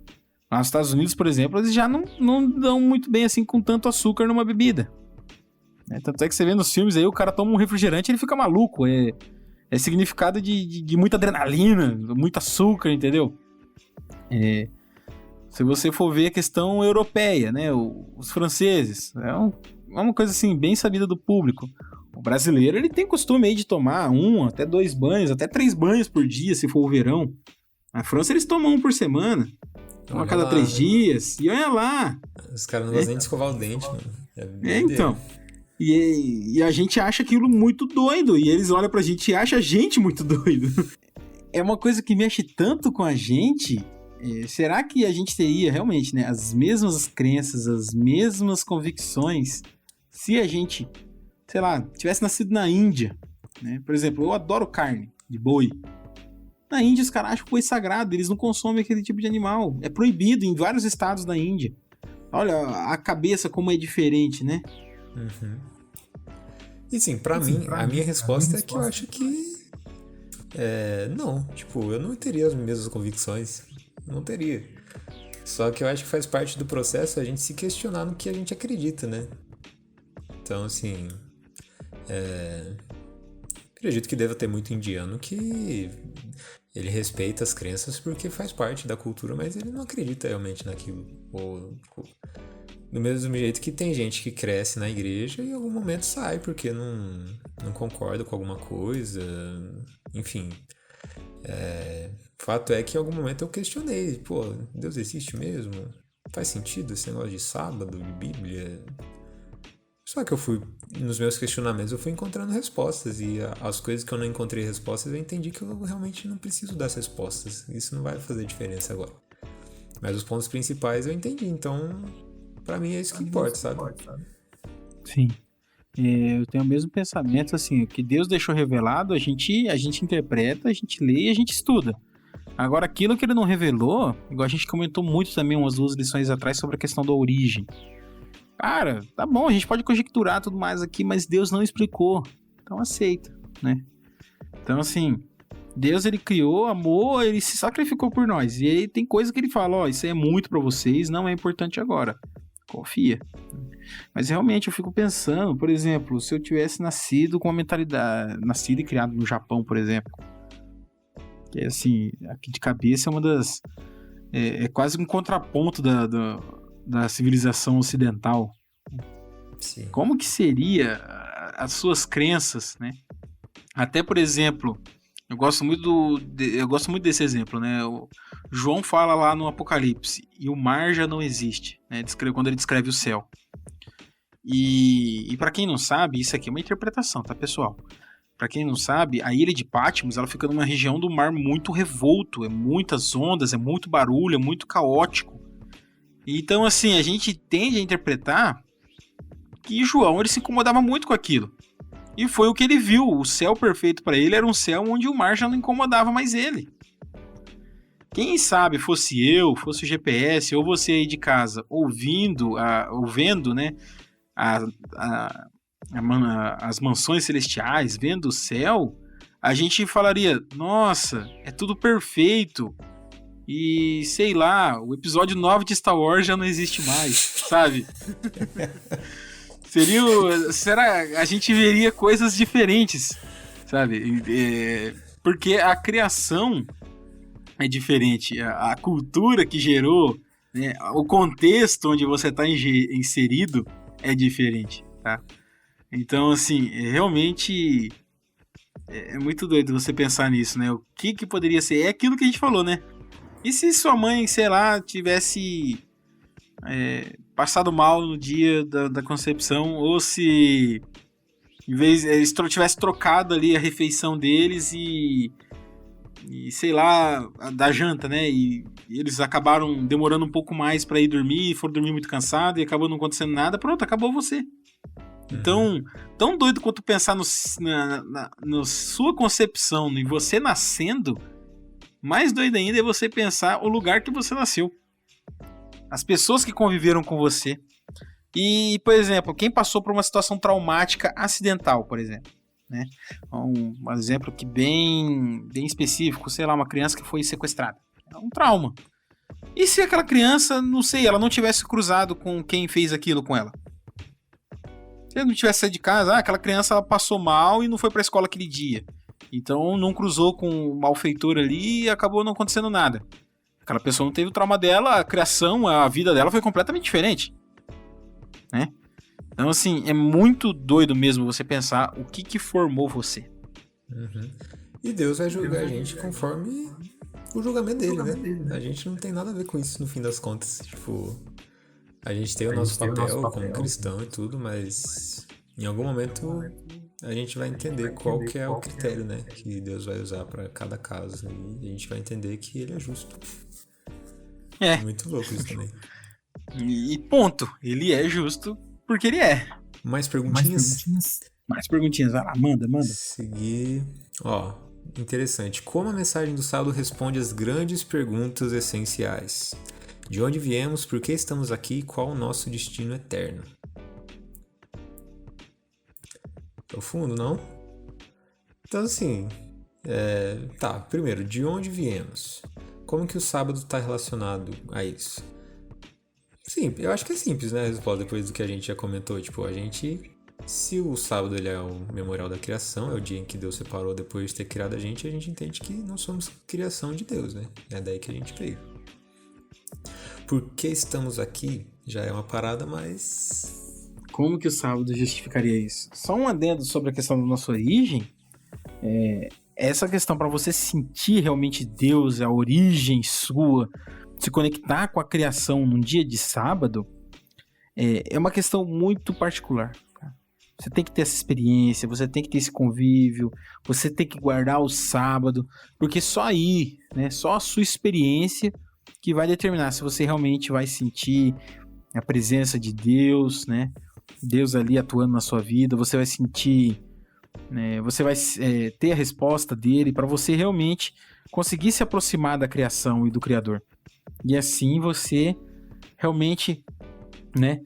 Lá nos Estados Unidos, por exemplo, eles já não dão muito bem assim com tanto açúcar numa bebida. Né? Tanto é que você vê nos filmes aí, o cara toma um refrigerante e ele fica maluco. É significado de muita adrenalina, muito açúcar, entendeu? Se você for ver a questão europeia, né? Os franceses, é uma coisa assim, bem sabida do público. O brasileiro, ele tem costume aí de tomar até 2 banhos, até 3 banhos por dia, se for o verão. Na França, eles tomam um por semana, tomam a olha cada lá, 3 dias, e olha lá. os caras não É, gostam nem de escovar o dente, mano. É doideira. então. E a gente acha aquilo muito doido, e eles olham pra gente e acham a gente muito doido. É uma coisa que mexe tanto com a gente. Será que a gente teria realmente, né, as mesmas crenças, as mesmas convicções se a gente, sei lá, tivesse nascido na Índia, né? Por exemplo, eu adoro carne de boi. Na Índia os caras acham boi sagrado, eles não consomem aquele tipo de animal. É proibido em vários estados da Índia. Olha a cabeça como é diferente, né? Uhum. E sim, pra mim, a minha resposta é que eu acho que não, tipo, eu não teria as mesmas convicções, não teria. Só que eu acho que faz parte do processo a gente se questionar no que a gente acredita, né? Então, assim, acredito que deva ter muito indiano que ele respeita as crenças porque faz parte da cultura, mas ele não acredita realmente naquilo. Ou, tipo, do mesmo jeito que tem gente que cresce na igreja e em algum momento sai porque não concorda com alguma coisa. Enfim, fato é que em algum momento eu questionei, pô, Deus existe mesmo? Faz sentido esse negócio de sábado, de Bíblia? Só que nos meus questionamentos, eu fui encontrando respostas e as coisas que eu não encontrei respostas, eu entendi que eu realmente não preciso das respostas. Isso não vai fazer diferença agora. Mas os pontos principais eu entendi, então pra mim é isso que importa, sabe? Sim. Eu tenho o mesmo pensamento, assim, o que Deus deixou revelado, a gente interpreta, a gente lê e a gente estuda. Agora, aquilo que ele não revelou, igual a gente comentou muito também umas 2 lições atrás sobre a questão da origem. Cara, tá bom, a gente pode conjecturar tudo mais aqui, mas Deus não explicou. Então aceita, né? Então, assim, Deus ele criou, amou, ele se sacrificou por nós. E aí tem coisa que ele fala, ó, isso aí é muito pra vocês, não é importante agora. Confia. Mas realmente eu fico pensando, por exemplo, se eu tivesse nascido com uma mentalidade, nascido e criado no Japão, por exemplo, que é assim, aqui de cabeça é uma das é quase um contraponto da civilização ocidental. Sim. Como que seria as suas crenças, né? Até, por exemplo, eu gosto muito desse exemplo, né? O João fala lá no Apocalipse, e o mar já não existe, né? Quando ele descreve o céu. E para quem não sabe, isso aqui é uma interpretação, tá, pessoal? Para quem não sabe, a ilha de Patmos, ela fica numa região do mar muito revolto, é muitas ondas, é muito barulho, é muito caótico. Então, assim, a gente tende a interpretar que João ele se incomodava muito com aquilo. E foi o que ele viu. O céu perfeito para ele era um céu onde o mar já não incomodava mais ele. Quem sabe fosse eu, fosse o GPS, ou você aí de casa, ouvindo, né, as mansões celestiais, vendo o céu, a gente falaria, nossa, é tudo perfeito. E, sei lá, o episódio 9 de Star Wars já não existe mais, sabe? Será a gente veria coisas diferentes, sabe? Porque a criação é diferente, a cultura que gerou, né, o contexto onde você está inserido é diferente, tá? Então, assim, realmente é muito doido você pensar nisso, né? O que poderia ser? É aquilo que a gente falou, né? E se sua mãe, sei lá, tivesse passado mal no dia da concepção, ou se em vez eles tivesse trocado ali a refeição deles e sei lá, da janta, né? E eles acabaram demorando um pouco mais para ir dormir, foram dormir muito cansado e acabou não acontecendo nada, pronto, acabou você. Então, tão doido quanto pensar na sua concepção, em você nascendo, mais doido ainda é você pensar o lugar que você nasceu. As pessoas que conviveram com você. E, por exemplo, quem passou por uma situação traumática acidental, por exemplo. Né? Um exemplo que bem específico, sei lá, uma criança que foi sequestrada. É um trauma. E se aquela criança, não sei, ela não tivesse cruzado com quem fez aquilo com ela? Se ela não tivesse saído de casa, aquela criança ela passou mal e não foi pra escola aquele dia. Então não cruzou com o malfeitor ali e acabou não acontecendo nada. Aquela pessoa não teve o trauma dela, a criação, a vida dela foi completamente diferente. Né? Então, assim, é muito doido mesmo você pensar o que formou você. E Deus vai julgar a gente conforme o julgamento dele, né? A gente não tem nada a ver com isso no fim das contas. Tipo, a gente tem o nosso papel como cristão e tudo, mas em algum momento a gente vai entender qual que é o critério, né? Que Deus vai usar para cada caso. E a gente vai entender que ele é justo. É muito louco isso também. E ponto. Ele é justo porque ele é. Mais perguntinhas? Mais perguntinhas. Vai lá, manda. Seguir. Ó, interessante. Como a mensagem do sábado responde às grandes perguntas essenciais? De onde viemos, por que estamos aqui e qual o nosso destino eterno? Profundo, não? Então, assim... primeiro, de onde viemos? Como que o sábado está relacionado a isso? Sim, eu acho que é simples, né? A resposta depois do que a gente já comentou. Tipo, se o sábado ele é o memorial da criação, é o dia em que Deus separou depois de ter criado a gente entende que nós somos criação de Deus, né? É daí que a gente veio. Por que estamos aqui já é uma parada mais... Como que o sábado justificaria isso? Só um adendo sobre a questão da nossa origem. Essa questão para você sentir realmente Deus, a origem sua, se conectar com a criação num dia de sábado, é uma questão muito particular. Tá? Você tem que ter essa experiência, você tem que ter esse convívio, você tem que guardar o sábado, porque só aí, né, só a sua experiência que vai determinar se você realmente vai sentir a presença de Deus, né? Deus ali atuando na sua vida, você vai sentir, né, você vai ter a resposta dele para você realmente conseguir se aproximar da criação e do Criador. E assim você realmente, né,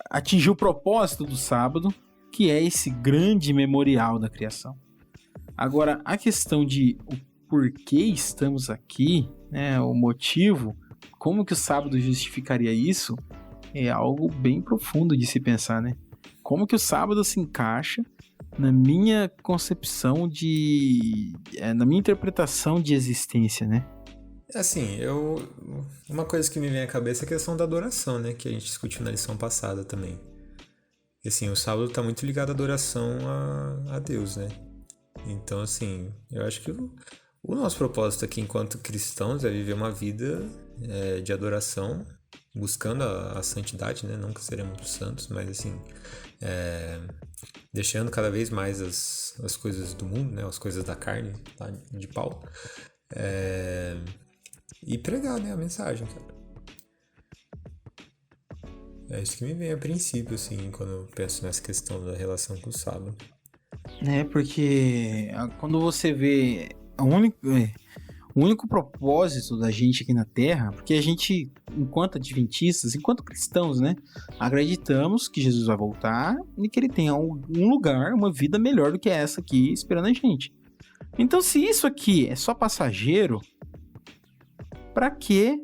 atingir o propósito do sábado, que é esse grande memorial da criação. Agora, a questão de o porquê estamos aqui, né, o motivo, como que o sábado justificaria isso, é algo bem profundo de se pensar, né? Como que o sábado se encaixa na minha concepção na minha interpretação de existência, né? Assim, uma coisa que me vem à cabeça é a questão da adoração, né? Que a gente discutiu na lição passada também. E assim, o sábado tá muito ligado à adoração a Deus, né? Então, assim, eu acho que o nosso propósito aqui enquanto cristãos é viver uma vida de adoração, buscando a santidade, né? Nunca seremos santos, mas assim, é, deixando cada vez mais as coisas do mundo, né? As coisas da carne, tá? De pau. É, e pregar, né? A mensagem, cara. É isso que me vem a princípio, assim, quando eu penso nessa questão da relação com o sábado. Né? Porque quando você vê o único propósito da gente aqui na Terra, porque a gente, enquanto adventistas, enquanto cristãos, né, acreditamos que Jesus vai voltar e que ele tem um lugar, uma vida melhor do que essa aqui esperando a gente. Então, se isso aqui é só passageiro, para que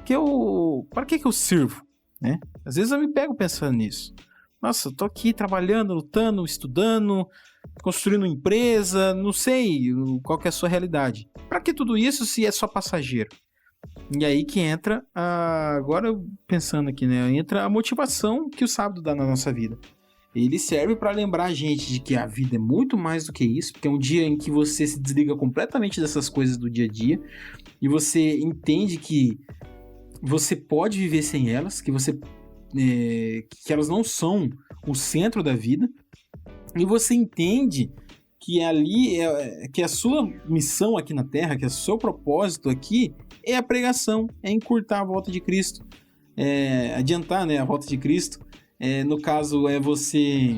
eu sirvo, né? Às vezes eu me pego pensando nisso. Nossa, eu tô aqui trabalhando, lutando, estudando, construindo empresa, não sei qual que é a sua realidade. Para que tudo isso se é só passageiro? E aí que entra, agora pensando aqui, né? Entra a motivação que o sábado dá na nossa vida. Ele serve para lembrar a gente de que a vida é muito mais do que isso, porque é um dia em que você se desliga completamente dessas coisas do dia a dia e você entende que você pode viver sem elas, que elas não são o centro da vida, e você entende que que a sua missão aqui na Terra, que é o seu propósito aqui é a pregação, é encurtar a volta de Cristo, adiantar, né, a volta de Cristo. No caso, é você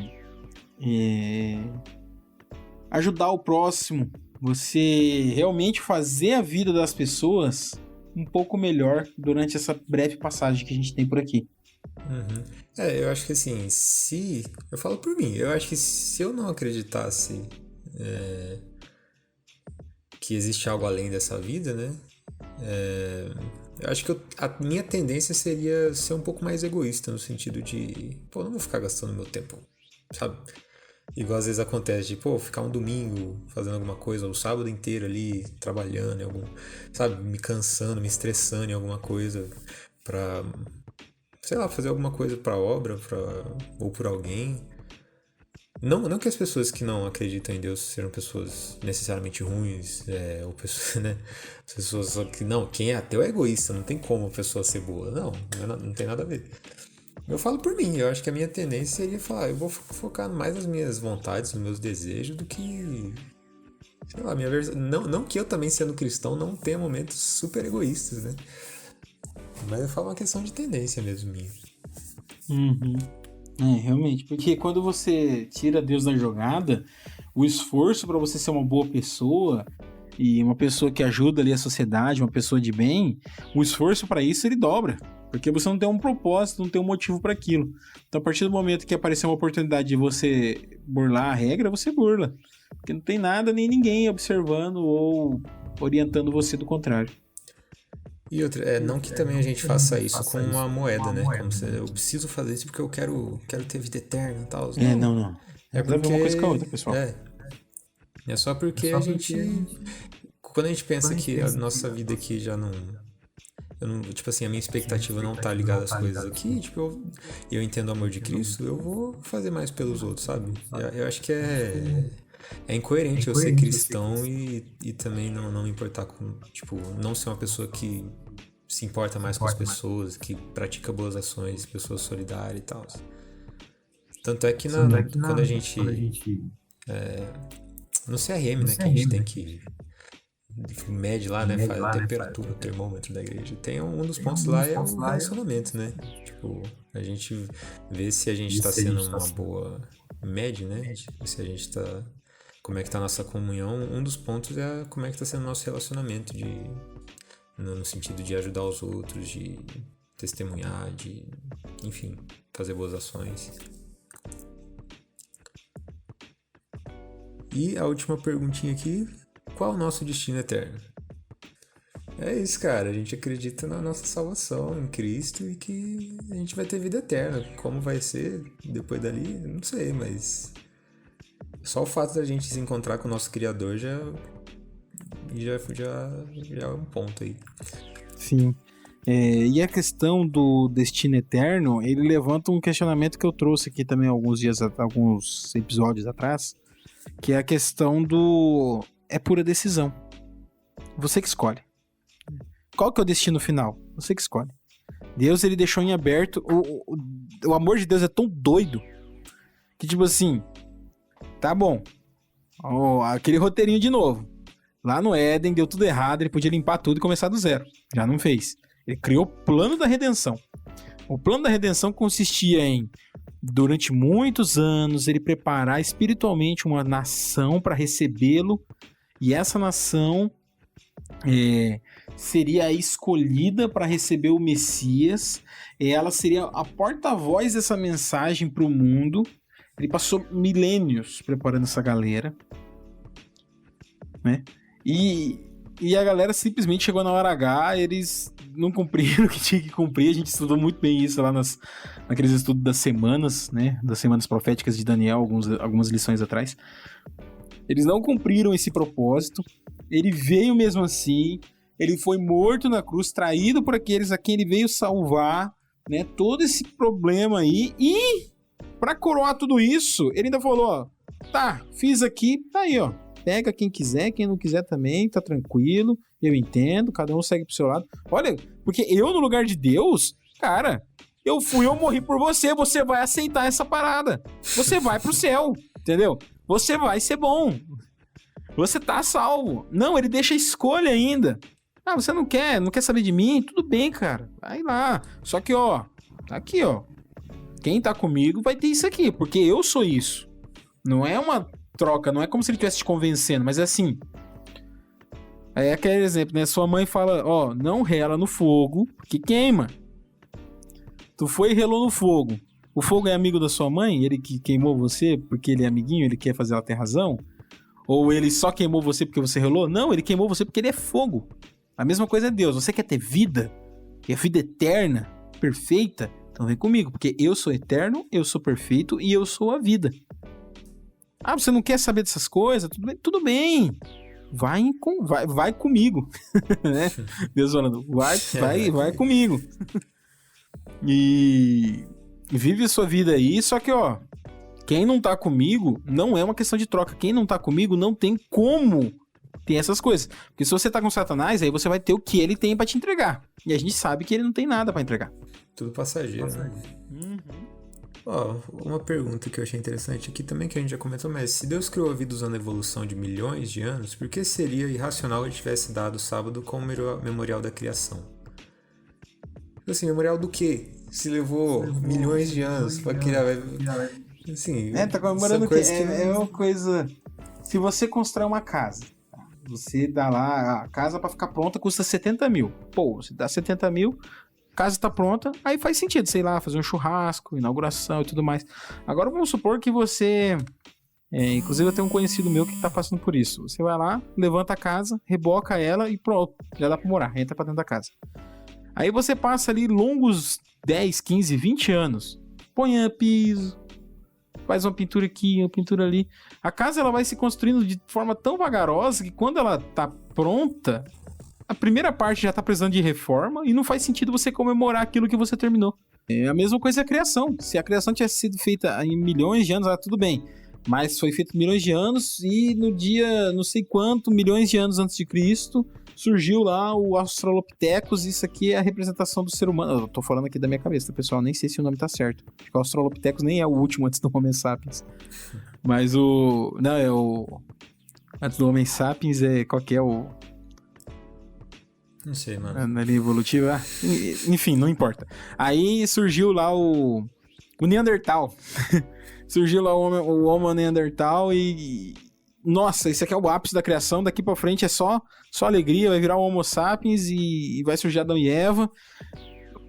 ajudar o próximo, você realmente fazer a vida das pessoas um pouco melhor durante essa breve passagem que a gente tem por aqui. Uhum. Eu acho que assim, se. Eu falo por mim, eu acho que se eu não acreditasse que existe algo além dessa vida, né? Eu acho que a minha tendência seria ser um pouco mais egoísta, no sentido de, pô, não vou ficar gastando meu tempo, sabe? Igual às vezes acontece de, pô, ficar um domingo fazendo alguma coisa, ou o sábado inteiro ali trabalhando em algum, sabe, me cansando, me estressando em alguma coisa pra, sei lá, fazer alguma coisa pra obra, ou por alguém. Não que as pessoas que não acreditam em Deus sejam pessoas necessariamente ruins, ou pessoas, né? As pessoas que não, quem é ateu é egoísta, não tem como a pessoa ser boa. Não tem nada a ver. Eu falo por mim, eu acho que a minha tendência seria falar, eu vou focar mais nas minhas vontades, nos meus desejos, do que, sei lá, minha versão. Não que eu também, sendo cristão, não tenha momentos super egoístas, né? Mas eu falo uma questão de tendência mesmo minha. Uhum. Realmente, porque quando você tira Deus da jogada, o esforço para você ser uma boa pessoa e uma pessoa que ajuda ali a sociedade, uma pessoa de bem, o esforço para isso ele dobra, porque você não tem um propósito, não tem um motivo para aquilo. Então, a partir do momento que aparecer uma oportunidade de você burlar a regra, você burla, porque não tem nada nem ninguém observando ou orientando você do contrário. E outra, não que também a gente faça isso com uma moeda, né? Como se eu preciso fazer isso porque eu quero ter vida eterna e tal. Não. Não. É Nada a ver porque. uma coisa com a outra, pessoal. É só porque a gente. Quando a gente pensa que a nossa vida aqui já não. Tipo assim, a minha expectativa não tá ligada às coisas aqui. Tipo, eu entendo o amor de Cristo, eu vou fazer mais pelos outros, sabe? Eu acho que é incoerente eu ser cristão e também não me importar com. Tipo, não ser uma pessoa que se importa mais com as pessoas, que pratica boas ações, pessoas solidárias e tal. Tanto é que quando a gente. No CRM, né, que a gente tem que mede lá, né, faz a temperatura, o termômetro da igreja. Tem um dos pontos lá é o relacionamento, né? Tipo, a gente vê se a gente tá sendo uma boa média, né? Se a gente tá... Como é que tá a nossa comunhão. Um dos pontos é como é que tá sendo o nosso relacionamento no sentido de ajudar os outros, de testemunhar, de, enfim, fazer boas ações. E a última perguntinha aqui, qual o nosso destino eterno? É isso, cara, a gente acredita na nossa salvação em Cristo e que a gente vai ter vida eterna. Como vai ser depois dali, não sei, mas só o fato da gente se encontrar com o nosso Criador já já é um ponto aí. Sim. E a questão do destino eterno, ele levanta um questionamento que eu trouxe aqui também alguns episódios atrás, que é a questão do... É pura decisão. Você que escolhe. Qual que é o destino final? Você que escolhe. Deus, ele deixou em aberto. O amor de Deus é tão doido que, tipo assim, tá bom. Aquele roteirinho de novo. Lá no Éden deu tudo errado, ele podia limpar tudo e começar do zero. Já não fez. Ele criou o plano da redenção. O plano da redenção consistia em, durante muitos anos, ele preparar espiritualmente uma nação para recebê-lo, e essa nação seria a escolhida para receber o Messias, e ela seria a porta-voz dessa mensagem para o mundo. Ele passou milênios preparando essa galera, né? E a galera simplesmente chegou na hora H, eles não cumpriram o que tinha que cumprir. A gente estudou muito bem isso lá naqueles estudos das semanas, né? Das semanas proféticas de Daniel, algumas lições atrás. Eles não cumpriram esse propósito. Ele veio mesmo assim. Ele foi morto na cruz, traído por aqueles a quem ele veio salvar, né? Todo esse problema aí. E, pra coroar tudo isso, ele ainda falou, ó, tá, fiz aqui, tá aí, ó. Pega quem quiser, quem não quiser também, tá tranquilo, eu entendo, cada um segue pro seu lado. Olha, porque eu no lugar de Deus, cara, eu morri por você, você vai aceitar essa parada. Você vai pro céu, entendeu? Você vai ser bom. Você tá salvo. Não, ele deixa a escolha ainda. Ah, você não quer saber de mim? Tudo bem, cara, vai lá. Só que, ó, aqui, ó, quem tá comigo vai ter isso aqui, porque eu sou isso. Não é uma troca, não é como se ele estivesse te convencendo, mas é assim. É aquele exemplo, né? Sua mãe fala, ó, não rela no fogo, que queima. Tu foi e relou no fogo. O fogo é amigo da sua mãe? Ele que queimou você porque ele é amiguinho, ele quer fazer ela ter razão? Ou ele só queimou você porque você relou? Não, ele queimou você porque ele é fogo. A mesma coisa é Deus. Você quer ter vida? E a vida eterna, perfeita? Então vem comigo, porque eu sou eterno, eu sou perfeito e eu sou a vida. Ah, você não quer saber dessas coisas? Tudo bem. Vai comigo. Né? Deus falando, vai comigo. E vive a sua vida aí, só que, ó, quem não tá comigo não é uma questão de troca. Quem não tá comigo não tem como ter essas coisas. Porque se você tá com Satanás, aí você vai ter o que ele tem pra te entregar. E a gente sabe que ele não tem nada pra entregar. Tudo passageiro, né? Ó, uma pergunta que eu achei interessante aqui também, que a gente já comentou, mas se Deus criou a vida usando a evolução de milhões de anos, por que seria irracional ele tivesse dado o sábado como memorial da criação? Assim, memorial do quê? Se levou milhões de anos pra criar... Assim, tá comemorando o quê? É uma coisa... Se você constrói uma casa, tá? Você dá lá... A casa pra ficar pronta custa 70 mil. Pô, você dá 70 mil... Casa tá pronta, aí faz sentido, sei lá, fazer um churrasco, inauguração e tudo mais. Agora vamos supor que você... inclusive eu tenho um conhecido meu que tá passando por isso. Você vai lá, levanta a casa, reboca ela e pronto, já dá pra morar, entra pra dentro da casa. Aí você passa ali longos 10, 15, 20 anos, põe piso, faz uma pintura aqui, uma pintura ali. A casa ela vai se construindo de forma tão vagarosa que quando ela tá pronta... A primeira parte já tá precisando de reforma e não faz sentido você comemorar aquilo que você terminou. É a mesma coisa a criação. Se a criação tivesse sido feita em milhões de anos, tudo bem. Mas foi feito milhões de anos e no dia, não sei quanto, milhões de anos antes de Cristo, surgiu lá o Australopithecus. Isso aqui é a representação do ser humano. Eu tô falando aqui da minha cabeça, pessoal. Nem sei se o nome tá certo. Acho que o Australopithecus nem é o último antes do Homo sapiens. Mas não, é o... Antes do Homo sapiens qual que é o... Não sei, mano. Na linha evolutiva. Enfim, não importa. Aí surgiu lá o Neandertal. Surgiu lá o Homo Neandertal e... Nossa, esse aqui é o ápice da criação. Daqui pra frente é só alegria. Vai virar o Homo sapiens e vai surgir Adão e Eva.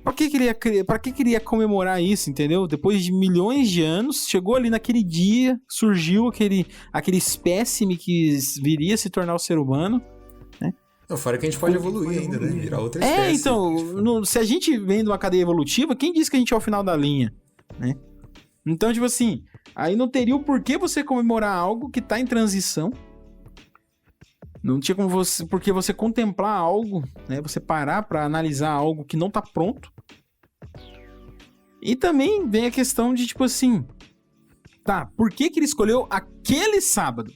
Pra que queria comemorar isso, entendeu? Depois de milhões de anos, chegou ali naquele dia, surgiu aquele espécime que viria a se tornar o ser humano, né? Não, fora que a gente pode evoluir ainda, né? Virar outra espécie. Então, se a gente vem de uma cadeia evolutiva, quem disse que a gente é o final da linha, né? Então, tipo assim, aí não teria o porquê você comemorar algo que tá em transição, Não tinha como você... Porque você contemplar algo, né? Você parar pra analisar algo que não tá pronto. E também vem a questão de, tipo assim... Tá, por que ele escolheu aquele sábado?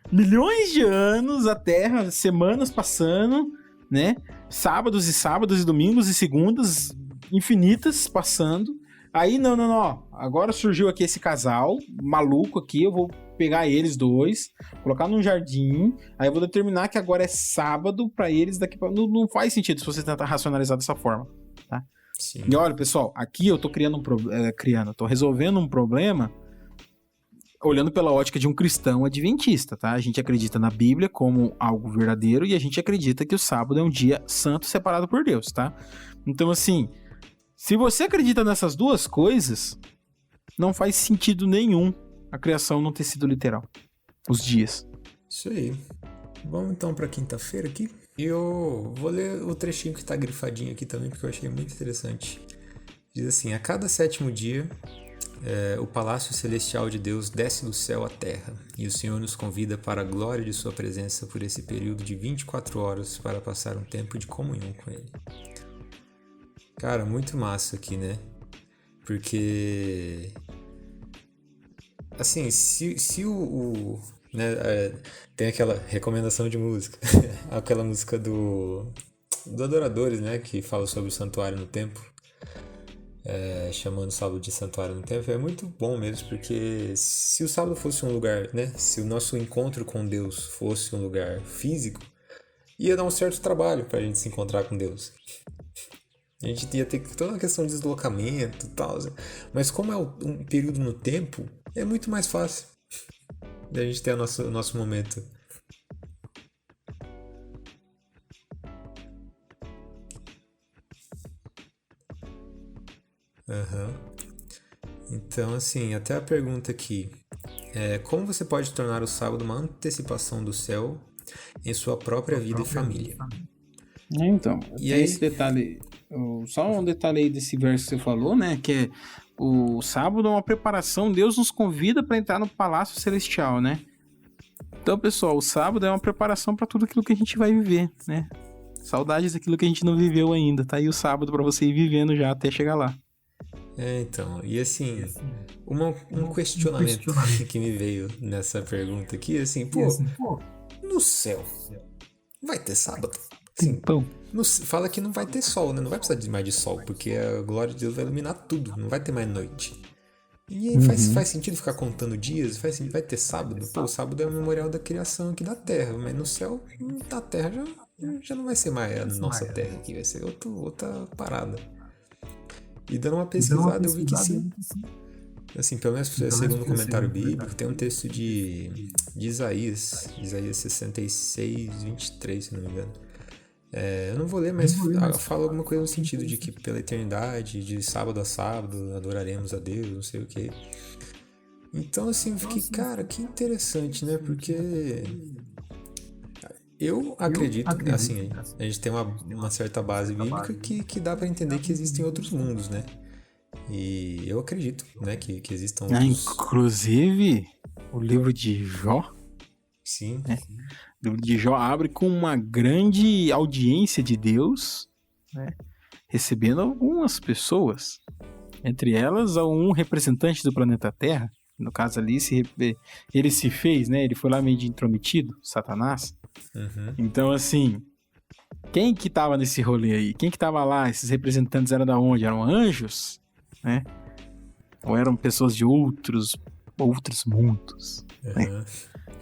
Milhões de anos, a Terra, semanas passando, né? Sábados e domingos e segundas infinitas passando. Aí, não, ó. Agora surgiu aqui esse casal maluco aqui, eu vou pegar eles dois, colocar num jardim, aí eu vou determinar que agora é sábado pra eles daqui pra... Não faz sentido se você tentar racionalizar dessa forma, tá? Sim. E olha, pessoal, aqui eu tô tô resolvendo um problema olhando pela ótica de um cristão adventista, tá? A gente acredita na Bíblia como algo verdadeiro e a gente acredita que o sábado é um dia santo separado por Deus, tá? Então, assim, se você acredita nessas duas coisas, não faz sentido nenhum a criação não ter sido literal. Os dias. Isso aí. Vamos então pra quinta-feira aqui. E eu vou ler o trechinho que tá grifadinho aqui também, porque eu achei muito interessante. Diz assim: a cada 7º dia, o palácio celestial de Deus desce do céu à terra, e o Senhor nos convida para a glória de sua presença por esse período de 24 horas para passar um tempo de comunhão com Ele. Cara, muito massa aqui, né? Porque... Assim, se né, tem aquela recomendação de música, aquela música do Adoradores, né, que fala sobre o santuário no templo, chamando o sábado de santuário no templo, é muito bom mesmo, porque se o sábado fosse um lugar, né, se o nosso encontro com Deus fosse um lugar físico, ia dar um certo trabalho pra gente se encontrar com Deus. A gente ia ter toda uma questão de deslocamento e tal, mas como é um período no tempo, é muito mais fácil da gente ter o nosso momento. Uhum. Então, assim, até a pergunta aqui. Como você pode tornar o sábado uma antecipação do céu em sua própria vida e família? Então, E tem aí... esse detalhe... Só um detalhe aí desse verso que você falou, né? Que é o sábado é uma preparação. Deus nos convida para entrar no palácio celestial, né? Então, pessoal, o sábado é uma preparação para tudo aquilo que a gente vai viver, né? Saudades daquilo que a gente não viveu ainda. Tá aí o sábado para você ir vivendo já até chegar lá. Então, e assim, um questionamento que me veio nessa pergunta aqui, assim, no céu, vai ter sábado? Sim. Fala que não vai ter sol, né? Não vai precisar de mais de sol, porque a glória de Deus vai iluminar tudo, não vai ter mais noite. E aí faz sentido ficar contando dias? Vai ter sábado? Pô, o sábado é o memorial da criação aqui da Terra, mas no céu, da Terra já não vai ser mais a nossa Terra aqui, vai ser outra parada. E dando uma pesquisada, eu vi que sim. Assim, pelo menos segundo o comentário bíblico, tem um texto de Isaías 66, 23, se não me engano. Eu não vou ler, mas fala alguma coisa no sentido de que pela eternidade, de sábado a sábado, adoraremos a Deus, não sei o que. Então, assim, eu fiquei, cara, que interessante, né? Porque eu acredito, assim, a gente tem uma certa base bíblica que dá pra entender que existem outros mundos, né? E eu acredito, né, que existam outros... Inclusive, o livro de Jó... Sim. O livro de Jó abre com uma grande audiência de Deus, né, recebendo algumas pessoas. Entre elas, um representante do planeta Terra. No caso ali, ele se fez, né? Ele foi lá meio de intrometido, Satanás. Uhum. Então, assim, quem que tava nesse rolê aí? Quem que tava lá? Esses representantes eram da onde? Eram anjos? Né? Ou eram pessoas de outros mundos? Uhum. Né?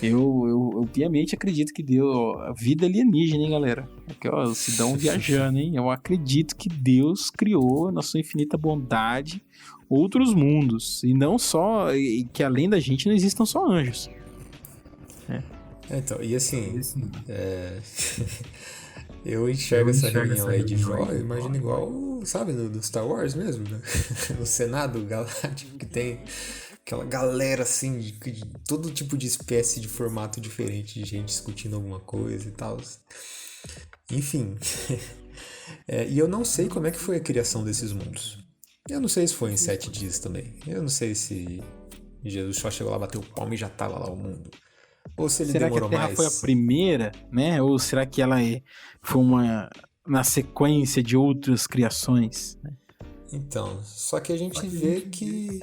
Eu piamente acredito que deu a vida alienígena, hein, galera? Aqui, ó, o Sidão viajando, hein? Eu acredito que Deus criou, na sua infinita bondade, outros mundos. E não só... que além da gente não existam só anjos. Então, e assim... eu enxergo essa reunião aí de Jó, eu imagino igual, sabe, do Star Wars mesmo, né? O Senado Galáctico, que tem aquela galera, assim, de todo tipo de espécie de formato diferente de gente discutindo alguma coisa e tal. Enfim. E eu não sei como é que foi a criação desses mundos. Eu não sei se foi em 7 dias também. Eu não sei se Jesus só chegou lá, bateu o palmo e já tava lá o mundo. Ou se ele Será que a demorou Terra foi a mais. primeira, né? Ou será que ela foi uma na sequência de outras criações, né? Então, só que a gente vê que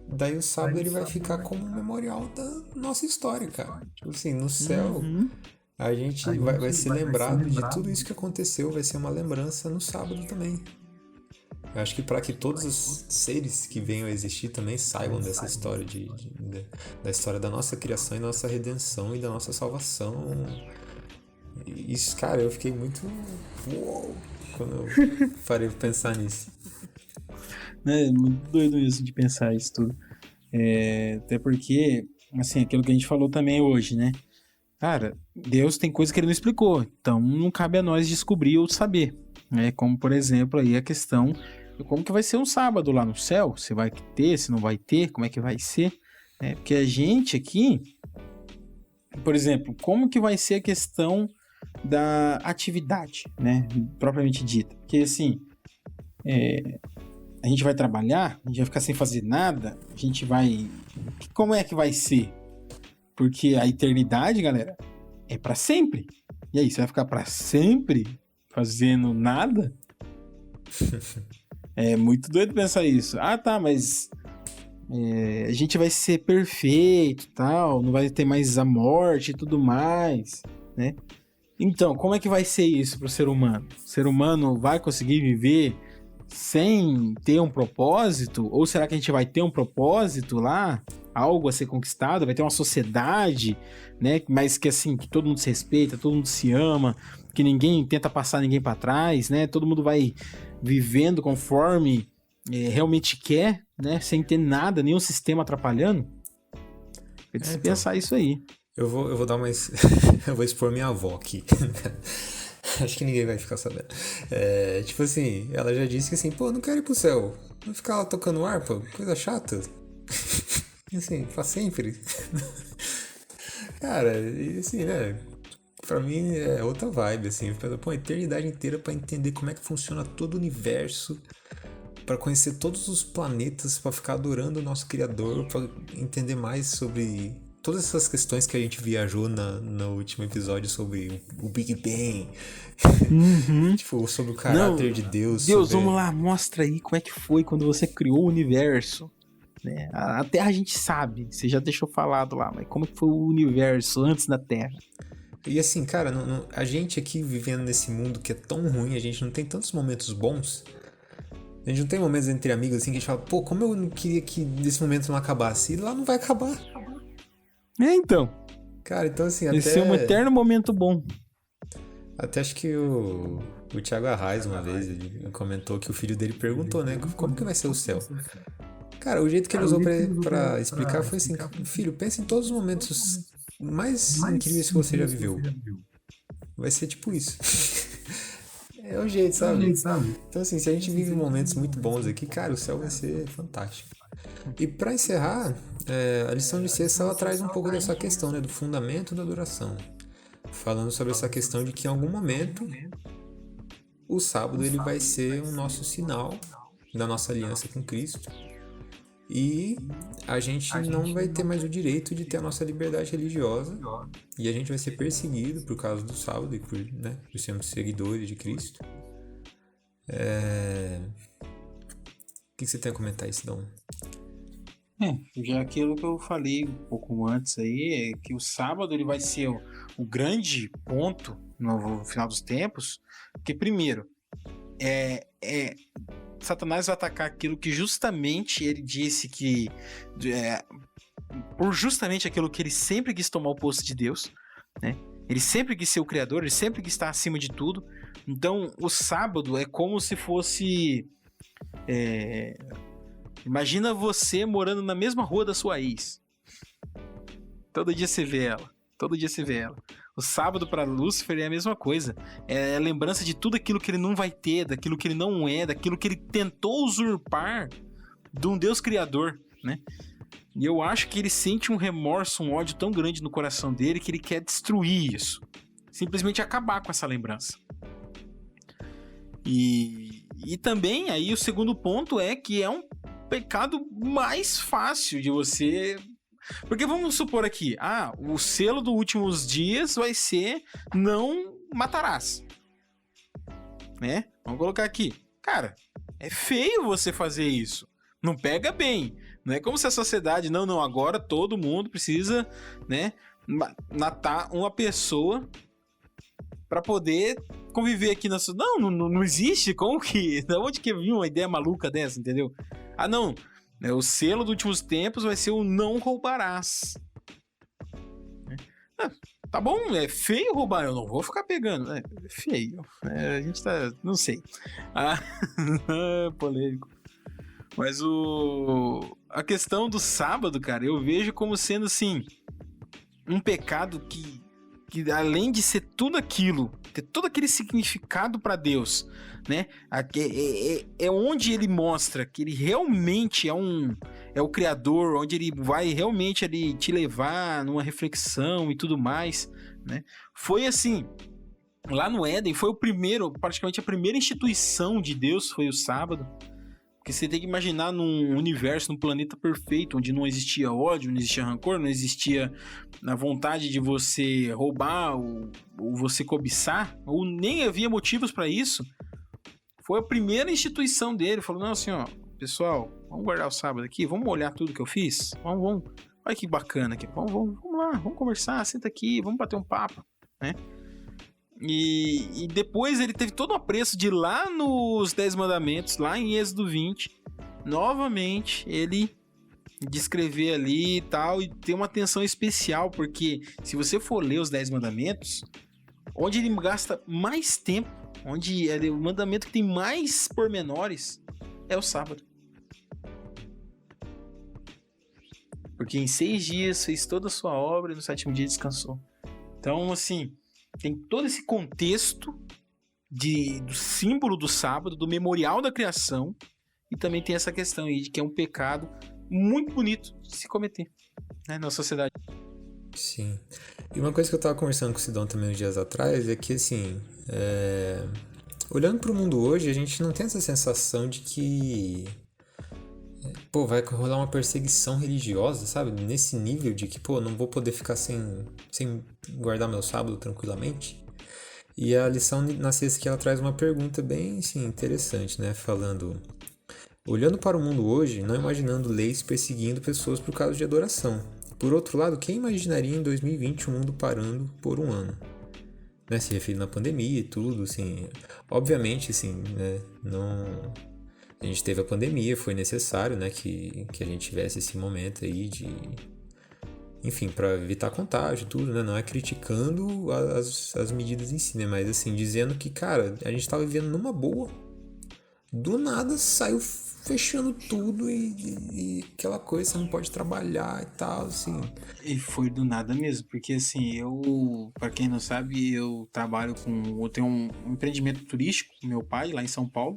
daí o sábado ele vai ficar como um memorial da nossa história, cara. Tipo assim, no céu, Uhum. a gente vai ser lembrado de tudo isso que aconteceu, vai ser uma lembrança no sábado também. Eu acho que para que todos os seres que venham a existir também saibam dessa história da história da nossa criação e nossa redenção e da nossa salvação. Isso, cara, eu fiquei muito uou, quando eu parei pra pensar nisso. É muito doido isso de pensar isso tudo. Até porque, assim, aquilo que a gente falou também hoje, né? Cara, Deus tem coisa que ele não explicou, então não cabe a nós descobrir ou saber, né? Como, por exemplo, aí a questão de como que vai ser um sábado lá no céu, se vai ter, se não vai ter, como é que vai ser, né? Porque a gente aqui, por exemplo, como que vai ser a questão da atividade, né? Propriamente dita. Porque, assim, a gente vai trabalhar, a gente vai ficar sem fazer nada, a gente vai... Como é que vai ser? Porque a eternidade, galera, é pra sempre. E aí, você vai ficar pra sempre fazendo nada? É muito doido pensar isso. Ah, tá, mas a gente vai ser perfeito, tal, não vai ter mais a morte e tudo mais, né? Então, como é que vai ser isso pro ser humano? O ser humano vai conseguir viver sem ter um propósito? Ou será que a gente vai ter um propósito lá? Algo a ser conquistado? Vai ter uma sociedade, né? Mas que assim, que todo mundo se respeita, todo mundo se ama, que ninguém tenta passar ninguém para trás, né? Todo mundo vai vivendo conforme realmente quer, né? Sem ter nada, nenhum sistema atrapalhando. Eu preciso Então, pensar isso aí. eu vou dar uma. Eu vou expor minha avó aqui. Acho que ninguém vai ficar sabendo. Tipo assim, ela já disse que assim, pô, não quero ir pro céu. Vou ficar lá tocando harpa, coisa chata. E assim, pra sempre. Cara, e assim, né? Pra mim é outra vibe, assim. Pô, a eternidade inteira pra entender como é que funciona todo o universo, pra conhecer todos os planetas, pra ficar adorando o nosso Criador, pra entender mais sobre todas essas questões que a gente viajou no último episódio sobre o Big Bang, Uhum. tipo, sobre o Não, caráter de Deus, Deus, sobre... vamos lá, mostra aí como é que foi quando você criou o universo. Né? A Terra a gente sabe, você já deixou falado lá, mas como que foi o universo antes da Terra? E assim, cara, a gente aqui vivendo nesse mundo que é tão ruim, a gente não tem tantos momentos bons. A gente não tem momentos entre amigos assim que a gente fala, pô, como eu não queria que esse momento não acabasse. E lá não vai acabar. Então, Cara, então assim, esse é um eterno momento bom. até acho que o Thiago Arraes uma vez ele comentou que o filho dele perguntou, né? Como que vai ser o céu? Cara, o jeito que ele usou pra explicar foi assim, filho, pensa em todos os momentos mais incríveis que você já viveu. Vai ser tipo isso. É o jeito, sabe? Então assim, se a gente vive momentos muito bons aqui, cara, o céu vai ser fantástico. E pra encerrar, a lição de sexta ela traz um pouco dessa questão, né, do fundamento da adoração, falando sobre essa questão de que em algum momento o sábado ele vai ser o nosso sinal da nossa aliança com Cristo e a gente não vai ter mais o direito de ter a nossa liberdade religiosa e a gente vai ser perseguido por causa do sábado e por sermos seguidores de Cristo. O que você tem a comentar isso, Dom? Já aquilo que eu falei um pouco antes aí, é que o sábado ele vai ser o grande ponto no final dos tempos, porque primeiro, Satanás vai atacar aquilo que justamente ele disse que por justamente aquilo que ele sempre quis tomar o posto de Deus, né? Ele sempre quis ser o criador, ele sempre quis estar acima de tudo. Então, o sábado é como se fosse imagina você morando na mesma rua da sua ex. Todo dia você vê ela. Todo dia você vê ela. O sábado para Lúcifer é a mesma coisa. É a lembrança de tudo aquilo que ele não vai ter, daquilo que ele não é, daquilo que ele tentou usurpar de um Deus criador, né? E eu acho que ele sente um remorso, um ódio tão grande no coração dele que ele quer destruir isso. Simplesmente acabar com essa lembrança. E também aí o segundo ponto é que é um pecado mais fácil de você Porque vamos supor aqui, o selo dos últimos dias vai ser não matarás, né? Vamos colocar aqui. Cara, é feio você fazer isso. Não pega bem. Não é como se a sociedade, não, agora todo mundo precisa, né, matar uma pessoa para poder conviver aqui na sua... Não existe. Como que... Da onde que viu uma ideia maluca dessa, entendeu? Não. O selo dos últimos tempos vai ser o não roubarás. Tá bom, é feio roubar, eu não vou ficar pegando. É feio. A gente tá... Não sei. Polêmico. Mas a questão do sábado, cara, eu vejo como sendo, assim, um pecado que além de ser tudo aquilo, ter todo aquele significado para Deus, né? É onde ele mostra que ele realmente é o Criador, onde ele vai realmente ali te levar numa reflexão e tudo mais, né? Foi assim, lá no Éden, foi praticamente a primeira instituição de Deus, foi o sábado. Porque você tem que imaginar num universo, num planeta perfeito, onde não existia ódio, não existia rancor, não existia a vontade de você roubar ou você cobiçar, ou nem havia motivos para isso. Foi a primeira instituição dele. Falou, não, assim, ó, pessoal, vamos guardar o sábado aqui, vamos olhar tudo que eu fiz? Vamos. Olha que bacana aqui. Vamos lá, vamos conversar, senta aqui, vamos bater um papo, né? E depois ele teve todo o apreço de lá nos 10 mandamentos, lá em Êxodo 20, novamente ele descrever ali e tal, e ter uma atenção especial, porque se você for ler os 10 mandamentos, onde ele gasta mais tempo, onde é o mandamento que tem mais pormenores, é o sábado. Porque em 6 dias fez toda a sua obra e no 7º dia descansou. Então, assim, tem todo esse contexto do símbolo do sábado, do memorial da criação, e também tem essa questão aí de que é um pecado muito bonito de se cometer, né, na sociedade. Sim. E uma coisa que eu tava conversando com o Sidão também uns dias atrás é que, assim, olhando pro mundo hoje, a gente não tem essa sensação de que vai rolar uma perseguição religiosa, sabe? Nesse nível de que, não vou poder ficar sem guardar meu sábado tranquilamente. E a lição na sexta que ela traz uma pergunta bem, assim, interessante, né? Falando, olhando para o mundo hoje, não imaginando leis perseguindo pessoas por causa de adoração. Por outro lado, quem imaginaria em 2020 o mundo parando por um ano? Né? Se referindo à pandemia e tudo, assim... Obviamente, assim, né? Não... A gente teve a pandemia, foi necessário, né, que a gente tivesse esse momento aí de... Enfim, para evitar contágio e tudo, né? Não é criticando as medidas em si, né? Mas, assim, dizendo que, cara, a gente tava vivendo numa boa. Do nada saiu fechando tudo e aquela coisa, você não pode trabalhar e tal, assim. E foi do nada mesmo, porque, assim, pra quem não sabe, eu tenho um empreendimento turístico com meu pai, lá em São Paulo.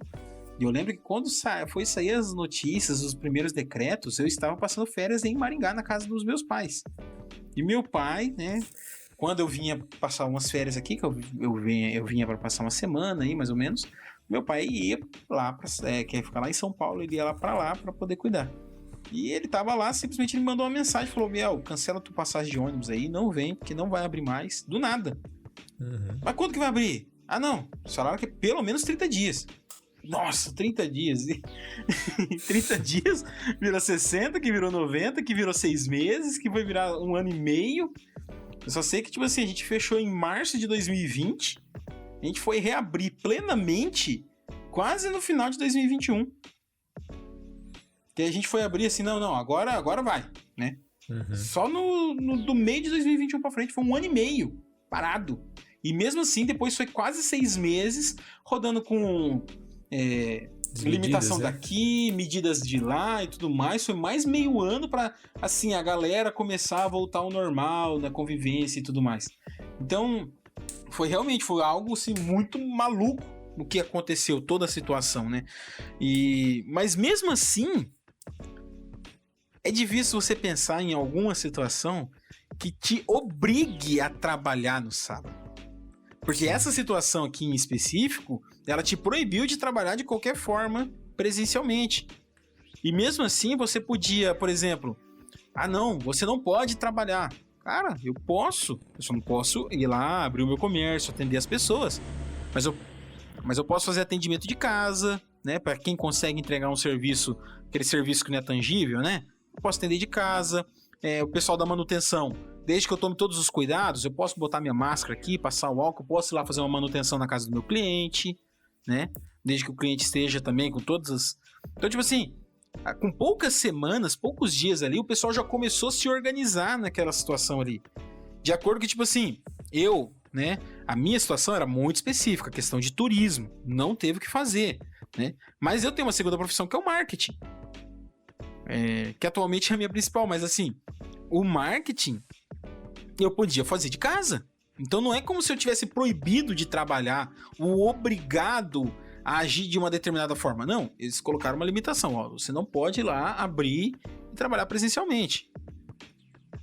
E eu lembro que quando foi sair as notícias, os primeiros decretos, eu estava passando férias em Maringá, na casa dos meus pais. E meu pai, né, quando eu vinha passar umas férias aqui, que eu vinha para passar uma semana aí, mais ou menos, meu pai ia lá, quer ficar lá em São Paulo, ele ia lá para poder cuidar. E ele tava lá, simplesmente ele mandou uma mensagem, falou, Biel, cancela tua passagem de ônibus aí, não vem, porque não vai abrir mais, do nada. Uhum. Mas quando que vai abrir? Não, falaram que é pelo menos 30 dias. Nossa, 30 dias. 30 dias virou 60, que virou 90, que virou 6 meses, que vai virar 1 ano e meio. Eu só sei que, tipo assim, a gente fechou em março de 2020, a gente foi reabrir plenamente quase no final de 2021. Que a gente foi abrir assim, não, agora vai, né? Uhum. Só do meio de 2021 pra frente, foi 1 ano e meio parado. E mesmo assim, depois foi quase 6 meses rodando com... limitação daqui, medidas de lá e tudo mais. Foi mais meio ano pra, assim, a galera começar a voltar ao normal, na convivência e tudo mais. Então, foi algo, assim, muito maluco o que aconteceu, toda a situação, né? Mas mesmo assim, é difícil você pensar em alguma situação que te obrigue a trabalhar no sábado. Porque essa situação aqui em específico, ela te proibiu de trabalhar de qualquer forma presencialmente. E mesmo assim, você podia, por exemplo, Ah, não, você não pode trabalhar. Cara, eu posso. Eu só não posso ir lá, abrir o meu comércio, atender as pessoas. Mas eu posso fazer atendimento de casa, né? Para quem consegue entregar um serviço, aquele serviço que não é tangível, né? Eu posso atender de casa. O pessoal da manutenção, desde que eu tome todos os cuidados, eu posso botar minha máscara aqui, passar o álcool, posso ir lá fazer uma manutenção na casa do meu cliente, né? Desde que o cliente esteja também com todas as... Então, tipo assim, com poucas semanas, poucos dias ali, o pessoal já começou a se organizar naquela situação ali. De acordo que, tipo assim, né? A minha situação era muito específica, questão de turismo. Não teve o que fazer, né? Mas eu tenho uma segunda profissão que é o marketing. Que atualmente é a minha principal, mas assim, o marketing eu podia fazer de casa. Então não é como se eu tivesse proibido de trabalhar, ou obrigado a agir de uma determinada forma. Não, eles colocaram uma limitação. Ó, você não pode ir lá abrir e trabalhar presencialmente.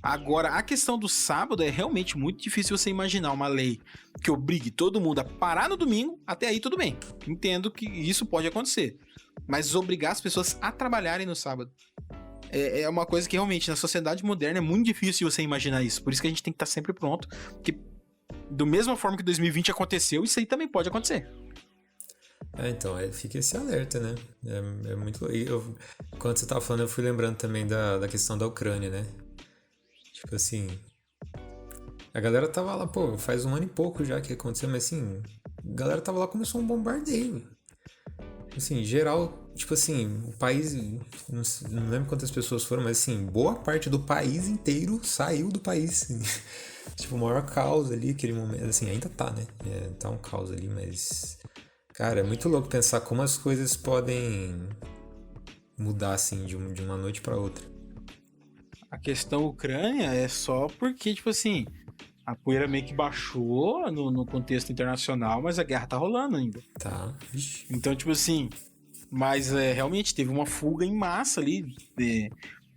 Agora, a questão do sábado é realmente muito difícil você imaginar uma lei que obrigue todo mundo a parar no domingo. Até aí tudo bem, entendo que isso pode acontecer. Mas obrigar as pessoas a trabalharem no sábado é uma coisa que realmente na sociedade moderna é muito difícil você imaginar isso. Por isso que a gente tem que estar sempre pronto, porque da mesma forma que 2020 aconteceu, isso aí também pode acontecer. Então, fica esse alerta, né? É muito... Quando você tava falando, eu fui lembrando também da questão da Ucrânia, né? Tipo assim, a galera tava lá, pô, faz 1 ano e pouco já que aconteceu, mas assim, a galera tava lá, começou um bombardeio. Assim, geral, tipo assim, o país, não lembro quantas pessoas foram, mas assim, boa parte do país inteiro saiu do país. Assim. Tipo, o maior caos ali, aquele momento, assim, ainda tá, né? Tá um caos ali, mas... Cara, é muito louco pensar como as coisas podem mudar, assim, de uma noite pra outra. A questão Ucrânia é só porque, tipo assim, a poeira meio que baixou no contexto internacional, mas a guerra tá rolando ainda. Tá, vixi. Então, tipo assim, mas realmente teve uma fuga em massa ali,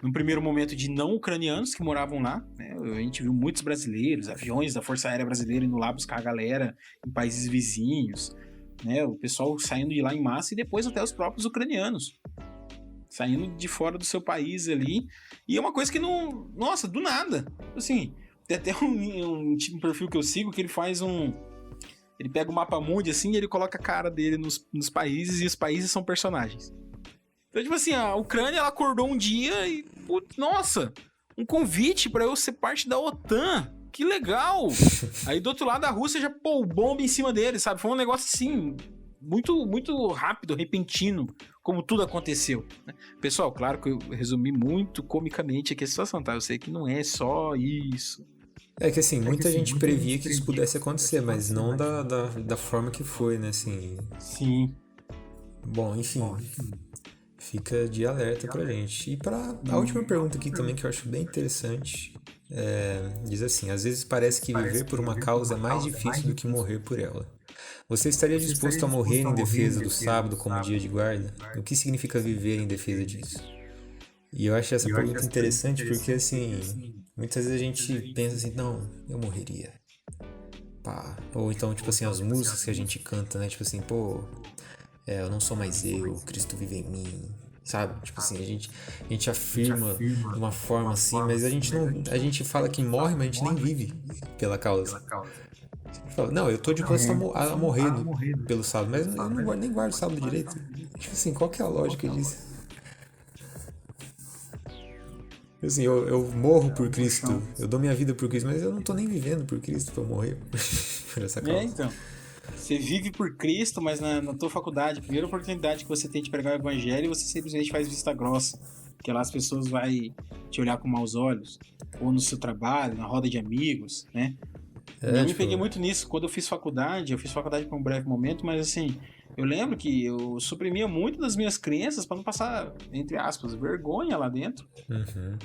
num primeiro momento de não ucranianos que moravam lá, né? A gente viu muitos brasileiros, aviões da Força Aérea Brasileira indo lá buscar a galera em países vizinhos, né? O pessoal saindo de lá em massa e depois até os próprios ucranianos saindo de fora do seu país ali. E é uma coisa que não... Nossa, do nada. Assim, tem até um perfil que eu sigo que ele faz ele pega o mapa mundi assim e ele coloca a cara dele nos países e os países são personagens. Então, tipo assim, a Ucrânia, ela acordou um dia e... Putz, nossa, um convite pra eu ser parte da OTAN. Que legal! Aí do outro lado a Rússia já pô bomba em cima dele, sabe? Foi um negócio assim... Muito, muito rápido, repentino, como tudo aconteceu. Né? Pessoal, claro que eu resumi muito comicamente aqui a situação, tá? Eu sei que não é só isso. É que assim, muita gente previa que isso pudesse acontecer, mas não da forma que foi, né? Assim... Sim. Bom, enfim, fica de alerta pra gente. E pra a última pergunta aqui também, que eu acho bem interessante, diz assim, às vezes parece que viver por uma causa é mais difícil do que morrer por ela. Você estaria disposto a morrer em defesa do sábado como dia de guarda? O que significa viver em defesa disso? E eu acho essa pergunta interessante porque, assim, muitas vezes a gente pensa assim, não, eu morreria. Pá. Ou então, tipo assim, as músicas que a gente canta, né? Tipo assim, pô, eu não sou mais eu, Cristo vive em mim. Sabe? Tipo assim, a gente afirma de uma forma assim, mas a gente fala que morre, mas a gente nem vive pela causa. Fala, não, eu tô disposto a morrer pelo sábado, mas eu não nem guardo o sábado direito. Tipo assim, qual que é a lógica disso? Assim, eu morro por Cristo, eu dou minha vida por Cristo, mas eu não tô nem vivendo por Cristo pra eu morrer por essa causa. Então. Você vive por Cristo, mas na tua faculdade, a primeira oportunidade que você tem de pregar o evangelho, você simplesmente faz vista grossa. Porque lá as pessoas vão te olhar com maus olhos. Ou no seu trabalho, na roda de amigos, né? Eu me peguei muito nisso. Quando eu fiz faculdade por um breve momento, mas assim, eu lembro que eu suprimia muito das minhas crenças para não passar, entre aspas, vergonha lá dentro. Uhum.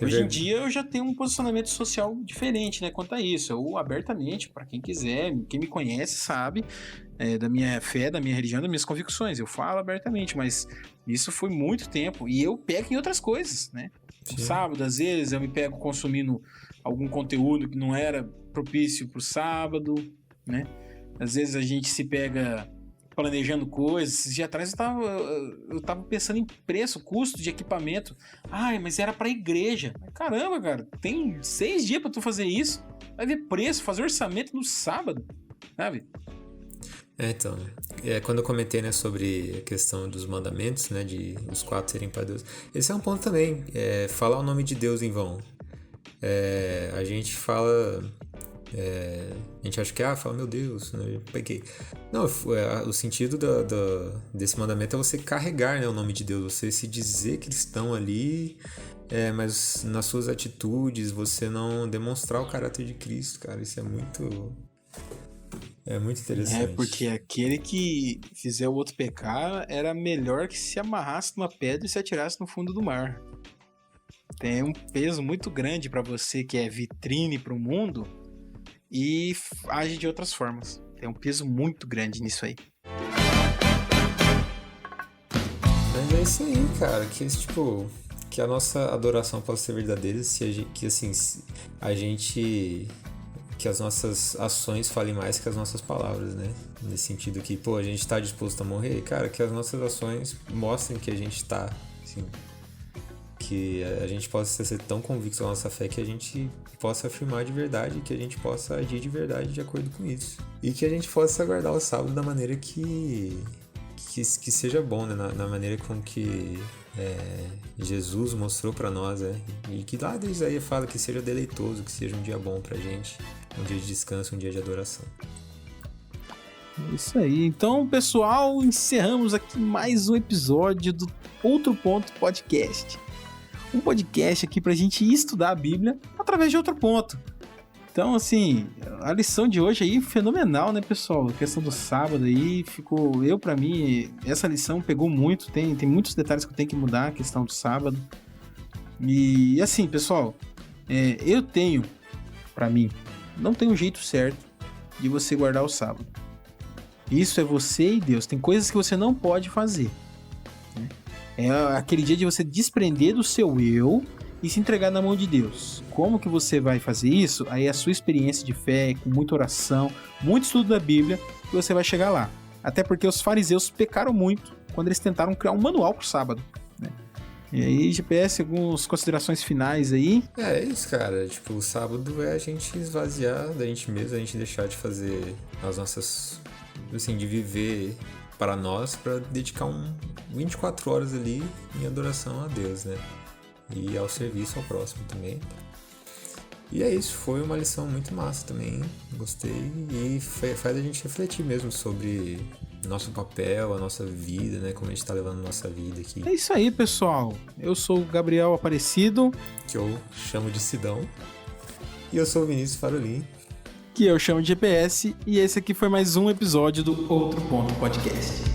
Hoje em dia eu já tenho um posicionamento social diferente, né, quanto a isso. Eu abertamente, para quem quiser, quem me conhece sabe da minha fé, da minha religião, das minhas convicções. Eu falo abertamente, mas isso foi muito tempo. E eu pego em outras coisas, né? No sábado, às vezes, eu me pego consumindo algum conteúdo que não era propício pro sábado, né? Às vezes a gente se pega planejando coisas. Esses dias atrás eu tava pensando em preço, custo de equipamento. Ai, mas era pra igreja. Caramba, cara, tem 6 dias pra tu fazer isso. Vai ver preço, fazer orçamento no sábado, sabe? Então, quando eu comentei, né, sobre a questão dos mandamentos, né, de os 4 serem para Deus, esse é um ponto também, falar o nome de Deus em vão. A gente fala, a gente acha que, fala, meu Deus, né, peguei. Não, o sentido desse mandamento é você carregar, né, o nome de Deus, você se dizer cristão ali, mas nas suas atitudes você não demonstrar o caráter de Cristo, cara, isso é muito interessante. Porque aquele que fizer o outro pecar era melhor que se amarrasse numa pedra e se atirasse no fundo do mar. Tem um peso muito grande pra você que é vitrine pro mundo e age de outras formas. Tem um peso muito grande nisso aí. Mas é isso aí, cara, que a nossa adoração possa ser verdadeira, que as nossas ações falem mais que as nossas palavras, né? Nesse sentido que, a gente tá disposto a morrer, cara, que as nossas ações mostrem que a gente tá, assim, que a gente possa ser tão convicto da nossa fé que a gente possa afirmar de verdade, que a gente possa agir de verdade de acordo com isso. E que a gente possa guardar o sábado da maneira que seja bom, né? Na maneira com que Jesus mostrou para nós, e que lá desde aí fala que seja deleitoso, que seja um dia bom pra gente, um dia de descanso, um dia de adoração. Isso aí. Então, pessoal, encerramos aqui mais um episódio do Outro Ponto Podcast. Um podcast aqui pra gente estudar a Bíblia através de outro ponto. Então, assim, a lição de hoje aí, fenomenal, né, pessoal? A questão do sábado aí, pra mim, essa lição pegou muito, tem muitos detalhes que eu tenho que mudar, a questão do sábado. E, assim, pessoal, eu tenho, pra mim, não tem um jeito certo de você guardar o sábado. Isso é você e Deus, tem coisas que você não pode fazer, né? É aquele dia de você desprender do seu eu e se entregar na mão de Deus. Como que você vai fazer isso? Aí é a sua experiência de fé, com muita oração, muito estudo da Bíblia, que você vai chegar lá. Até porque os fariseus pecaram muito quando eles tentaram criar um manual pro sábado, né? E aí, GPS, algumas considerações finais aí? É isso, cara. O sábado é a gente esvaziar da gente mesmo, a gente deixar de fazer as nossas... assim, de viver para nós, para dedicar 24 horas ali em adoração a Deus, né? E ao serviço ao próximo também. E é isso, foi uma lição muito massa também, gostei, e faz a gente refletir mesmo sobre nosso papel, a nossa vida, né, como a gente tá levando a nossa vida aqui. É isso aí, pessoal, eu sou o Gabriel Aparecido, que eu chamo de Sidão, e eu sou o Vinícius Farolin, que eu chamo de GPS, e esse aqui foi mais um episódio do Outro Ponto Podcast.